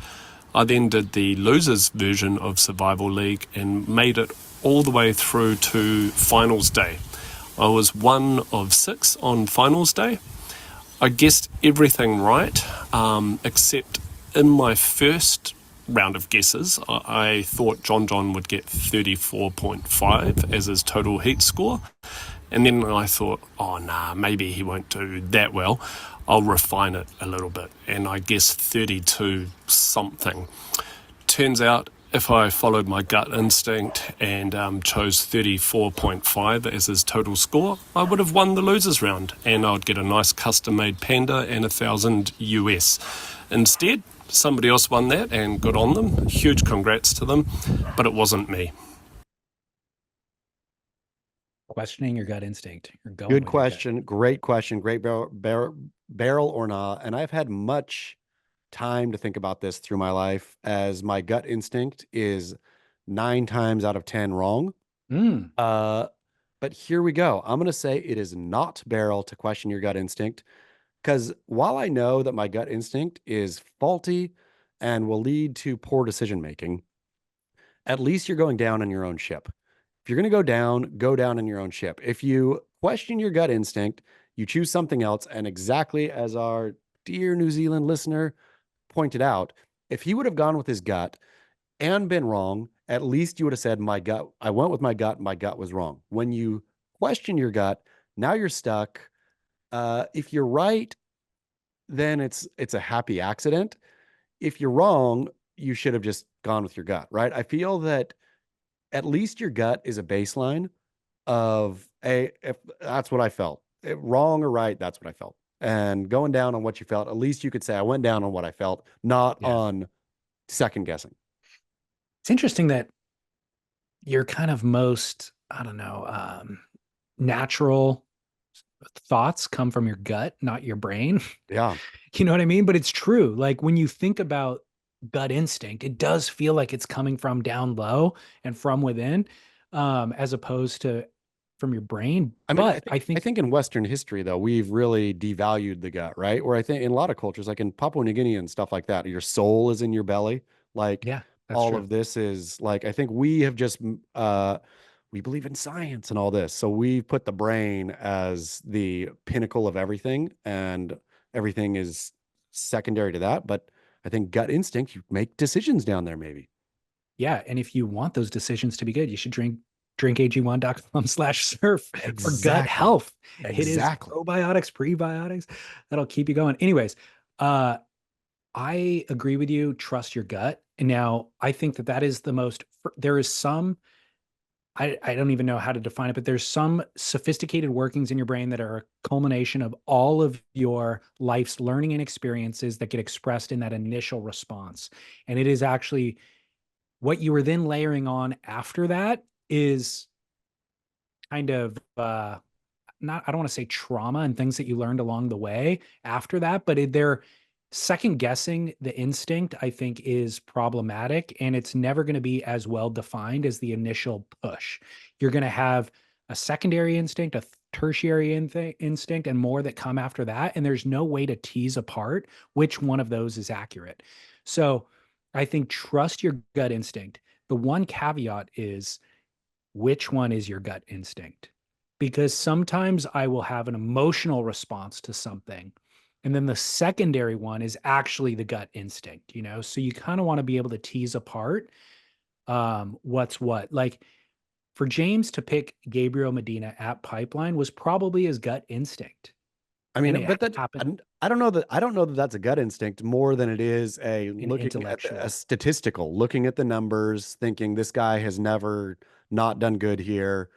I then did the losers version of Survival League and made it all the way through to finals day. I was 1 of 6 on finals day. I guessed everything right, except in my first round of guesses, I thought John would get 34.5 as his total heat score. And then I thought, oh, nah, maybe he won't do that well. I'll refine it a little bit. And I guess 32 something. Turns out, if I followed my gut instinct and chose 34.5 as his total score, I would have won the losers round. And I would get a nice custom-made panda and $1,000 US. Instead, somebody else won that, and good on them. Huge congrats to them. But it wasn't me. Questioning your gut instinct. You're going Good with your gut. question. Great question. Great barrel or not. And I've had much time to think about this through my life, as my gut instinct is 9 times out of 10 wrong. But here we go. I'm going to say it is not barrel to question your gut instinct, because while I know that my gut instinct is faulty and will lead to poor decision making, at least you're going down on your own ship. If you're going to go down in your own ship. If you question your gut instinct, you choose something else. And exactly as our dear New Zealand listener pointed out, if he would have gone with his gut and been wrong, at least you would have said, I went with my gut was wrong. When you question your gut, now you're stuck. If you're right, then it's a happy accident. If you're wrong, you should have just gone with your gut, right? I feel that at least your gut is a baseline of if that's what I felt. Wrong or right, that's what I felt. And going down on what you felt, at least you could say I went down on what I felt, not on second guessing. It's interesting that your kind of most, natural thoughts come from your gut, not your brain. Yeah. You know what I mean? But it's true. Like when you think about gut instinct, it does feel like it's coming from down low and from within, as opposed to from your brain. I mean, But I think in Western history, though, we've really devalued the gut, right? Where I think in a lot of cultures, like in Papua New Guinea and stuff like that, your soul is in your belly. Like yeah, that's all true. of this is like, I think we have just, we believe in science and all this. So we put the brain as the pinnacle of everything, and everything is secondary to that. But I think gut instinct, you make decisions down there, maybe. Yeah. And if you want those decisions to be good, you should drinkag1.com/surf for gut health. It is probiotics, prebiotics that'll keep you going. Anyways, I agree with you. Trust your gut. And now I think that is the most, there is some, I don't even know how to define it, but there's some sophisticated workings in your brain that are a culmination of all of your life's learning and experiences that get expressed in that initial response. And it is actually what you were then layering on after that is kind of I don't want to say trauma and things that you learned along the way after that, but they're second guessing the instinct, I think, is problematic, and it's never going to be as well defined as the initial push. You're going to have a secondary instinct, a tertiary instinct, and more that come after that. And there's no way to tease apart which one of those is accurate. So I think trust your gut instinct. The one caveat is, which one is your gut instinct? Because sometimes I will have an emotional response to something, and then the secondary one is actually the gut instinct, So you kind of want to be able to tease apart what's what. Like for James to pick Gabriel Medina at Pipeline was probably his gut instinct. I mean, but that happened. I don't know that that's a gut instinct more than it is looking at a statistical, looking at the numbers, thinking this guy has never not done good here,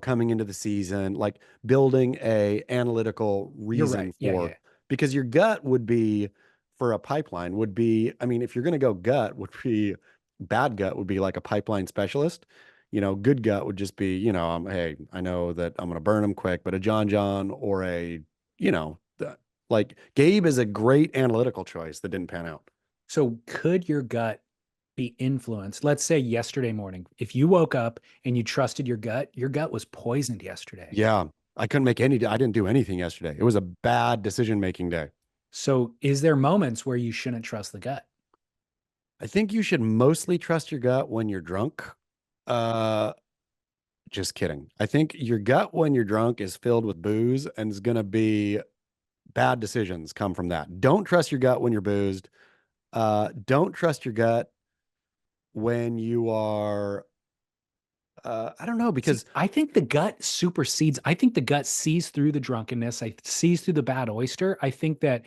coming into the season, like building a analytical reason for. Because your gut would be, for a Pipeline, would be, I mean, if you're going to go gut, would be bad gut would be like a Pipeline specialist. Good gut would just be, hey, I know that I'm going to burn him quick, but a John or a, like Gabe is a great analytical choice that didn't pan out. So could your gut be influenced. Let's say yesterday morning, if you woke up and you trusted your gut was poisoned yesterday. Yeah. I didn't do anything yesterday. It was a bad decision-making day. So is there moments where you shouldn't trust the gut? I think you should mostly trust your gut when you're drunk. Just kidding. I think your gut when you're drunk is filled with booze and is going to be bad decisions come from that. Don't trust your gut when you're boozed. Don't trust your gut when you are, I don't know, because I think the gut supersedes. I think the gut sees through the drunkenness. I sees through the bad oyster. I think that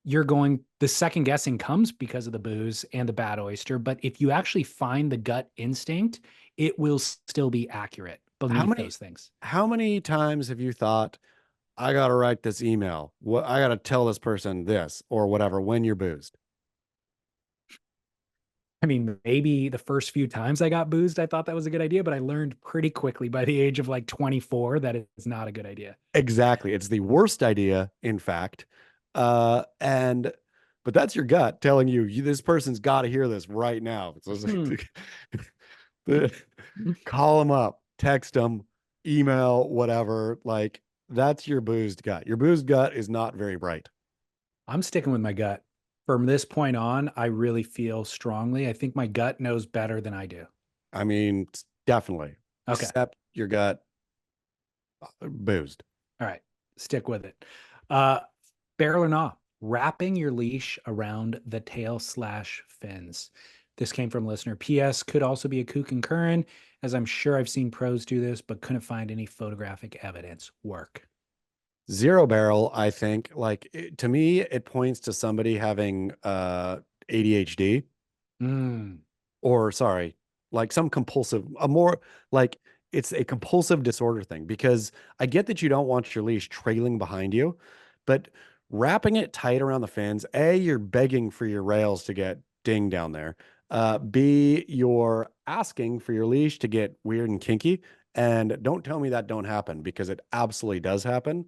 the second guessing comes because of the booze and the bad oyster. But if you actually find the gut instinct, it will still be accurate beneath those things. How many times have you thought, I got to write this email? I got to tell this person this or whatever when you're boozed? I mean, maybe the first few times I got boozed, I thought that was a good idea, but I learned pretty quickly by the age of like 24 that it's not a good idea. Exactly. It's the worst idea, in fact. But that's your gut telling you, this person's got to hear this right now. So call them up, text them, email, whatever. Like, that's your boozed gut. Your boozed gut is not very bright. I'm sticking with my gut. From this point on, I really feel strongly. I think my gut knows better than I do. I mean, definitely. Okay. Except your gut boozed. All right. Stick with it. Barrel or not, wrapping your leash around the tail/fins. This came from listener. P.S. Could also be a 𝗥𝗶𝘀𝗀, as I'm sure I've seen pros do this, but couldn't find any photographic evidence. Work. Zero barrel, I think, to me, it points to somebody having ADHD or sorry, like some compulsive, it's a compulsive disorder thing, because I get that you don't want your leash trailing behind you, but wrapping it tight around the fins, A, you're begging for your rails to get dinged down there. B, you're asking for your leash to get weird and kinky. And don't tell me that don't happen, because it absolutely does happen.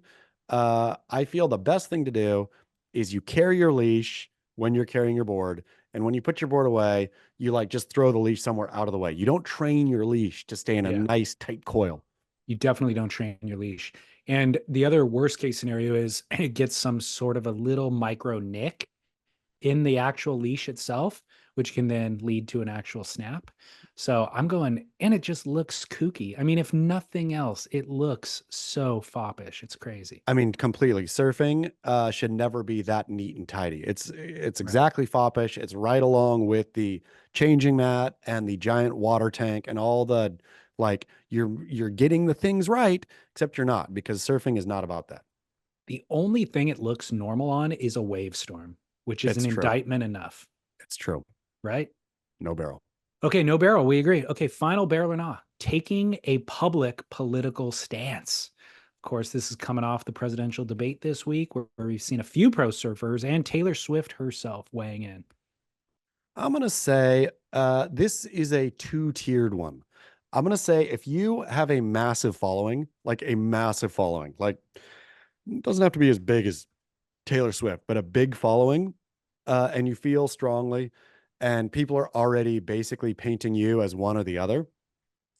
I feel the best thing to do is you carry your leash when you're carrying your board. And when you put your board away, you just throw the leash somewhere out of the way. You don't train your leash to stay in a nice tight coil. You definitely don't train your leash. And the other worst case scenario is it gets some sort of a little micro nick in the actual leash itself, which can then lead to an actual snap. So I'm going, and it just looks kooky. I mean, if nothing else, it looks so foppish. It's crazy. I mean, completely. Surfing should never be that neat and tidy. It's exactly foppish. It's right along with the changing mat and the giant water tank and all the, you're getting the things right, except you're not, because surfing is not about that. The only thing it looks normal on is a wave storm, which is an indictment enough. It's true. Right? No barrel. Okay, no barrel. We agree. Okay, final barrel or not. Taking a public political stance. Of course, this is coming off the presidential debate this week, where we've seen a few pro surfers and Taylor Swift herself weighing in. I'm going to say this is a two-tiered one. I'm going to say if you have a massive following, it doesn't have to be as big as Taylor Swift, but a big following, and you feel strongly, and people are already basically painting you as one or the other,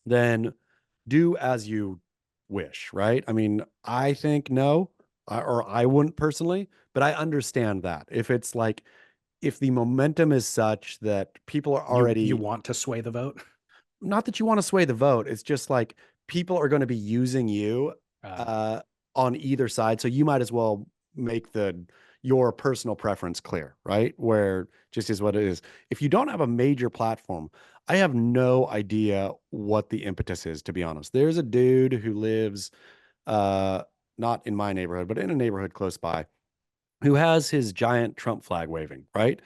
then do as you wish, right? I mean, I think no, or I wouldn't personally, but I understand that. If it's if the momentum is such that people are already... You want to sway the vote? Not that you want to sway the vote. It's just people are going to be using you on either side. So you might as well make your personal preference clear, right? Where just is what it is. If you don't have a major platform, I have no idea what the impetus is, to be honest. There's a dude who lives, not in my neighborhood, but in a neighborhood close by, who has his giant Trump flag waving, right?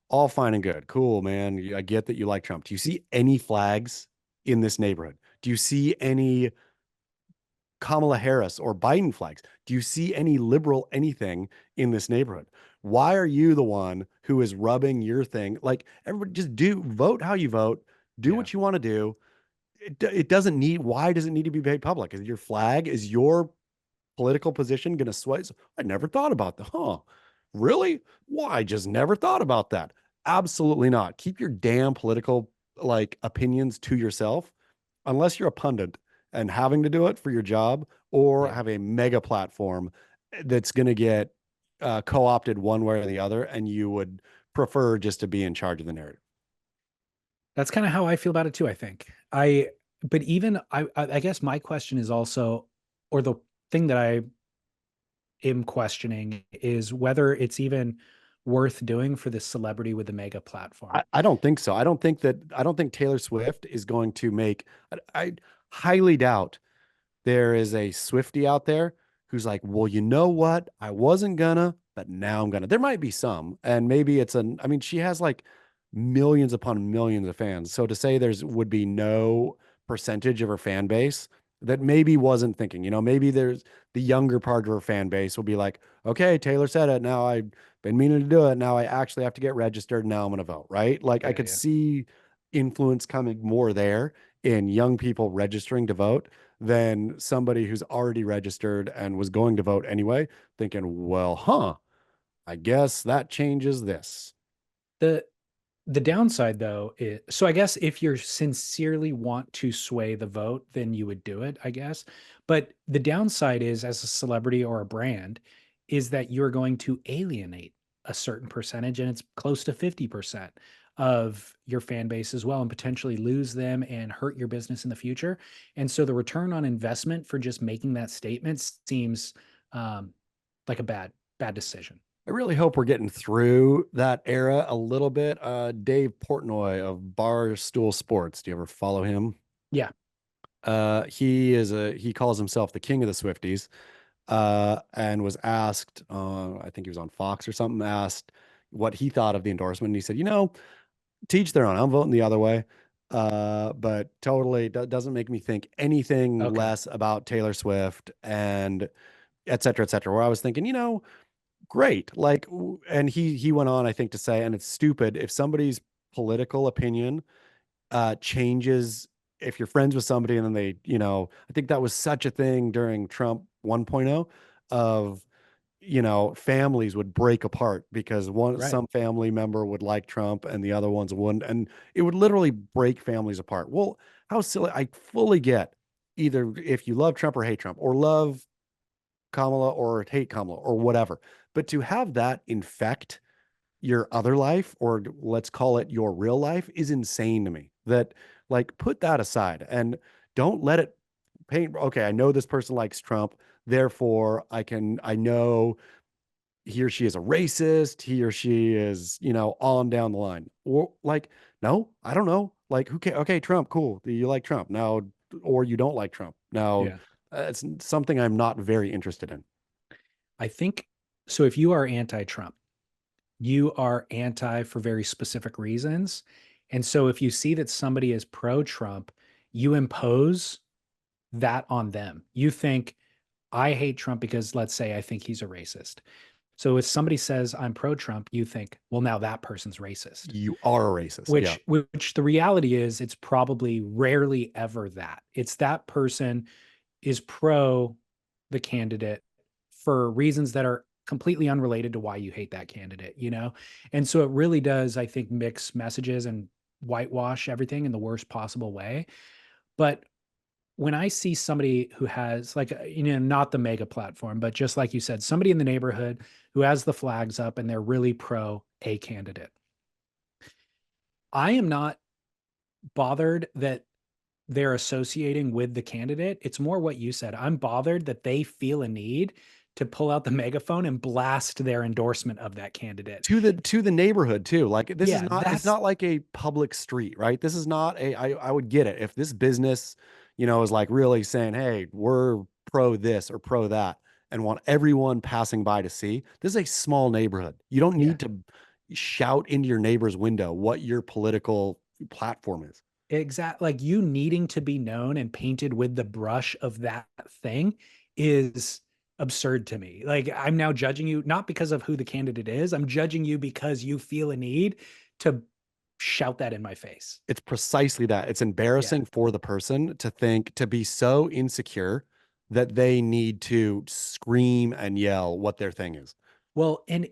All fine and good. Cool, man. I get that you like Trump. Do you see any flags in this neighborhood? Do you see any Kamala Harris or Biden flags? Do you see any liberal anything in this neighborhood? Why are you the one who is rubbing your thing? Everybody just vote how you vote, do what you want to do. Why does it need to be made public? Is your flag, is your political position going to sway? I never thought about that. Huh? Really? Well, I just never thought about that. Absolutely not. Keep your damn political like opinions to yourself, unless you're a pundit and having to do it for your job, or Yeah. have a mega platform that's going to get co-opted one way or the other, and you would prefer just to be in charge of the narrative. That's kind of how I feel about it too, I think. But even I guess my question is also, or the thing that I am questioning is whether it's even worth doing for the celebrity with the mega platform. I don't think so. I don't think Taylor Swift is going to make, I highly doubt there is a Swiftie out there who's like, well, you know what? I wasn't gonna, but now I'm gonna. There might be some, and maybe I mean, she has like millions upon millions of fans. So to say there's would be no percentage of her fan base that maybe wasn't thinking, maybe there's the younger part of her fan base will be like, okay, Taylor said it. Now I've been meaning to do it. Now I actually have to get registered. Now I'm gonna vote, right? Like I Yeah, could yeah. see influence coming more there in young people registering to vote than somebody who's already registered and was going to vote anyway, thinking, well, I guess that changes this. The the downside though is, so I guess if you're sincerely want to sway the vote, then you would do it, I guess. But the downside is, as a celebrity or a brand, is that you're going to alienate a certain percentage, and it's close to 50% of your fan base as well, and potentially lose them and hurt your business in the future. And so the return on investment for just making that statement seems like a bad decision. I really hope we're getting through that era a little bit. Dave Portnoy of Barstool Sports. Do you ever follow him? Yeah. He calls himself the king of the Swifties. And was asked, I think he was on Fox or something, asked what he thought of the endorsement. And he said, teach their own. I'm voting the other way. But totally doesn't make me think anything Okay. less about Taylor Swift and et cetera, et cetera. Where I was thinking, great. Like, and he went on, I think, to say, and it's stupid if somebody's political opinion changes if you're friends with somebody and then they, I think that was such a thing during Trump 1.0 of, families would break apart because Right. some family member would like Trump and the other ones wouldn't, and it would literally break families apart. Well, how silly. I fully get either if you love Trump or hate Trump, or love Kamala or hate Kamala or whatever, but to have that infect your other life, or let's call it your real life, is insane to me. That, like, put that aside and don't let it paint. Okay, I know this person likes Trump, therefore I know he or she is a racist, he or she is, on down the line. Or like, no, I don't know. Like, who can, okay, Trump, cool. You like Trump now, or you don't like Trump. Now, Yeah. it's something I'm not very interested in. I think so. If you are anti-Trump, you are anti for very specific reasons. And so if you see that somebody is pro-Trump, you impose that on them. You think, I hate Trump because, let's say, I think he's a racist. So if somebody says I'm pro-Trump, you think, well, now that person's racist. You are a racist. Yeah. Which the reality is, it's probably rarely ever that. It's that person is pro the candidate for reasons that are completely unrelated to why you hate that candidate, And so it really does, I think, mix messages and whitewash everything in the worst possible way. But when I see somebody who has, like, not the mega platform, but just like you said, somebody in the neighborhood who has the flags up and they're really pro a candidate, I am not bothered that they're associating with the candidate. It's more what you said. I'm bothered that they feel a need to pull out the megaphone and blast their endorsement of that candidate to the neighborhood too. Like, this is Yeah, not, it's that's not like a public street, right? This is not I would get it if this business, is like really saying, hey, we're pro this or pro that, and want everyone passing by to see. This is a small neighborhood. You don't yeah, need to shout into your neighbor's window what your political platform is. exact. Like, you needing to be known and painted with the brush of that thing is absurd to me. Like, I'm now judging you not because of who the candidate is. I'm judging you because you feel a need to shout that in my face. It's precisely that. It's Yeah. embarrassing for the person to be so insecure that they need to scream and yell what their thing is. Well, and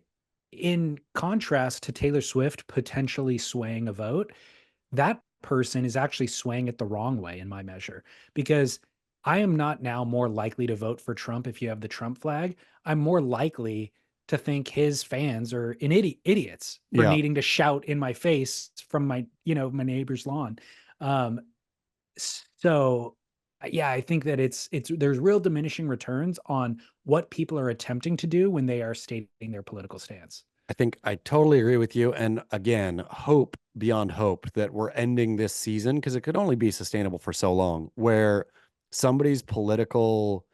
in contrast to Taylor Swift potentially swaying a vote, that person is actually swaying it the wrong way in my measure, because I am not now more likely to vote for Trump if you have the Trump flag. I'm more likely to think his fans are idiots for Yeah. needing to shout in my face from my, my neighbor's lawn. Um, so yeah, I think that there's real diminishing returns on what people are attempting to do when they are stating their political stance. I think I totally agree with you. And again, hope beyond hope that we're ending this season, because it could only be sustainable for so long, where somebody's political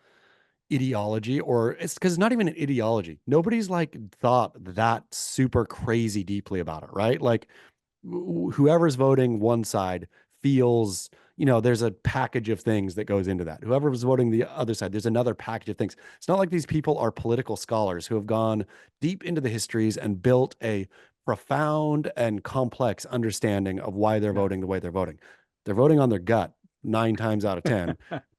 ideology, or it's because it's not even an ideology. Nobody's like thought that super crazy deeply about it, right? Like whoever's voting one side feels, there's a package of things that goes into that. Whoever's voting the other side, there's another package of things. It's not like these people are political scholars who have gone deep into the histories and built a profound and complex understanding of why they're voting the way they're voting. They're voting on their gut 9 times out of 10.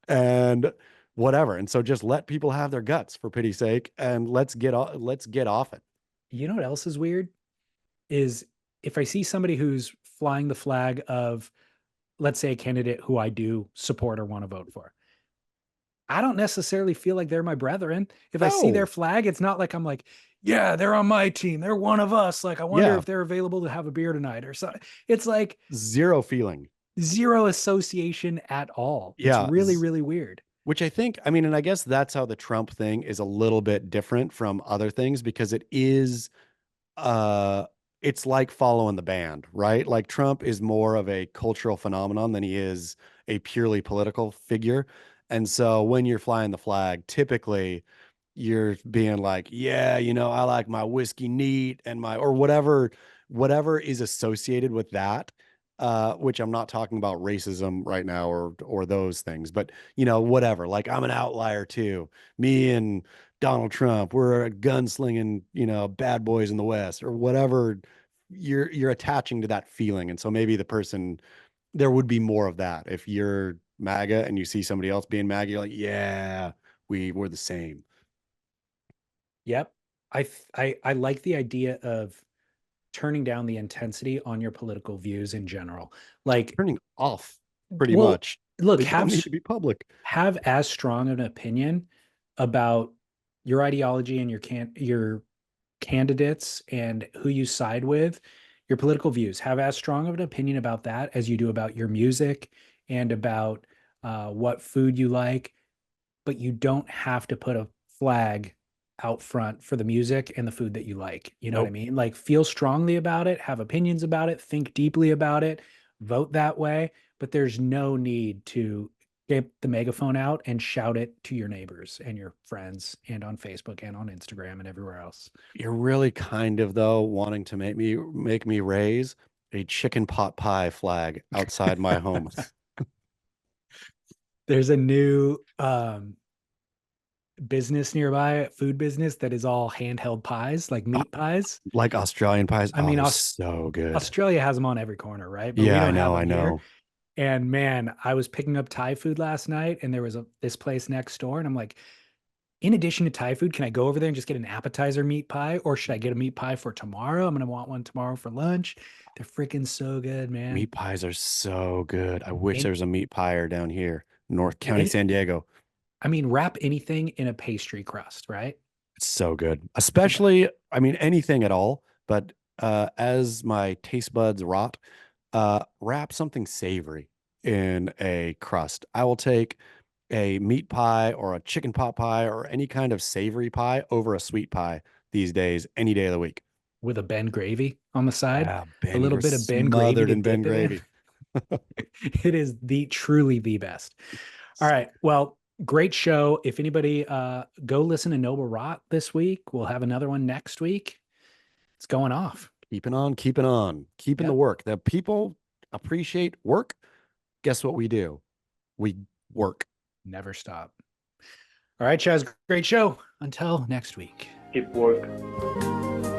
And whatever. And so just let people have their guts, for pity's sake, and let's get off it. You know what else is weird? Is if I see somebody who's flying the flag of, let's say, a candidate who I do support or want to vote for, I don't necessarily feel like they're my brethren. If I see their flag, it's not like I'm like, yeah, they're on my team. They're one of us. Like, I wonder if they're available to have a beer tonight or something. It's like zero feeling, zero association at all. Yeah. It's really, really weird. Which I think, I mean, and I guess that's how the Trump thing is a little bit different from other things, because it is, it's like following the band, right? Like Trump is more of a cultural phenomenon than he is a purely political figure. And so when you're flying the flag, typically you're being like, yeah, I like my whiskey neat and or whatever is associated with that. Which I'm not talking about racism right now or those things, but whatever. Like, I'm an outlier too. Me and Donald Trump, we're a gunslinging, bad boys in the West, or whatever. You're attaching to that feeling, and so maybe there would be more of that if you're MAGA and you see somebody else being MAGA, you're like, yeah, we're the same. Yep. I like the idea of turning down the intensity on your political views in general. Like turning off pretty much. Look, they don't need to be public. Have as strong an opinion about your ideology and your candidates and who you side with, your political views. Have as strong of an opinion about that as you do about your music and about what food you like. But you don't have to put a flag out front for the music and the food that you like. You know what I mean? Like, feel strongly about it, have opinions about it, think deeply about it, vote that way. But there's no need to get the megaphone out and shout it to your neighbors and your friends and on Facebook and on Instagram and everywhere else. You're really kind of, though, wanting to make me raise a chicken pot pie flag outside my home. There's a new business nearby, food business, that is all handheld pies, like meat pies, like Australian pies. I mean, so good. Australia has them on every corner, right? But yeah, I know. And man, I was picking up Thai food last night, and there was this place next door, and I'm like, in addition to Thai food, can I go over there and just get an appetizer meat pie, or should I get a meat pie for tomorrow? I'm gonna want one tomorrow for lunch. They're freaking so good, man. Meat pies are so good. I wish there was a meat pier down here, North County, San Diego. I mean, wrap anything in a pastry crust, right? It's so good. Especially, I mean, anything at all. But as my taste buds rot, wrap something savory in a crust. I will take a meat pie or a chicken pot pie or any kind of savory pie over a sweet pie these days, any day of the week. With a Ben gravy on the side, a little bit of Ben gravy in Ben gravy. It is truly the best. All right. Well, great show. If anybody go listen to 𝗏𝗶𝘆 this week, we'll have another one next week. It's going off. Keeping the work. The people appreciate work. Guess what we do? We work. Never stop. All right, Chaz, great show. Until next week. Keep work.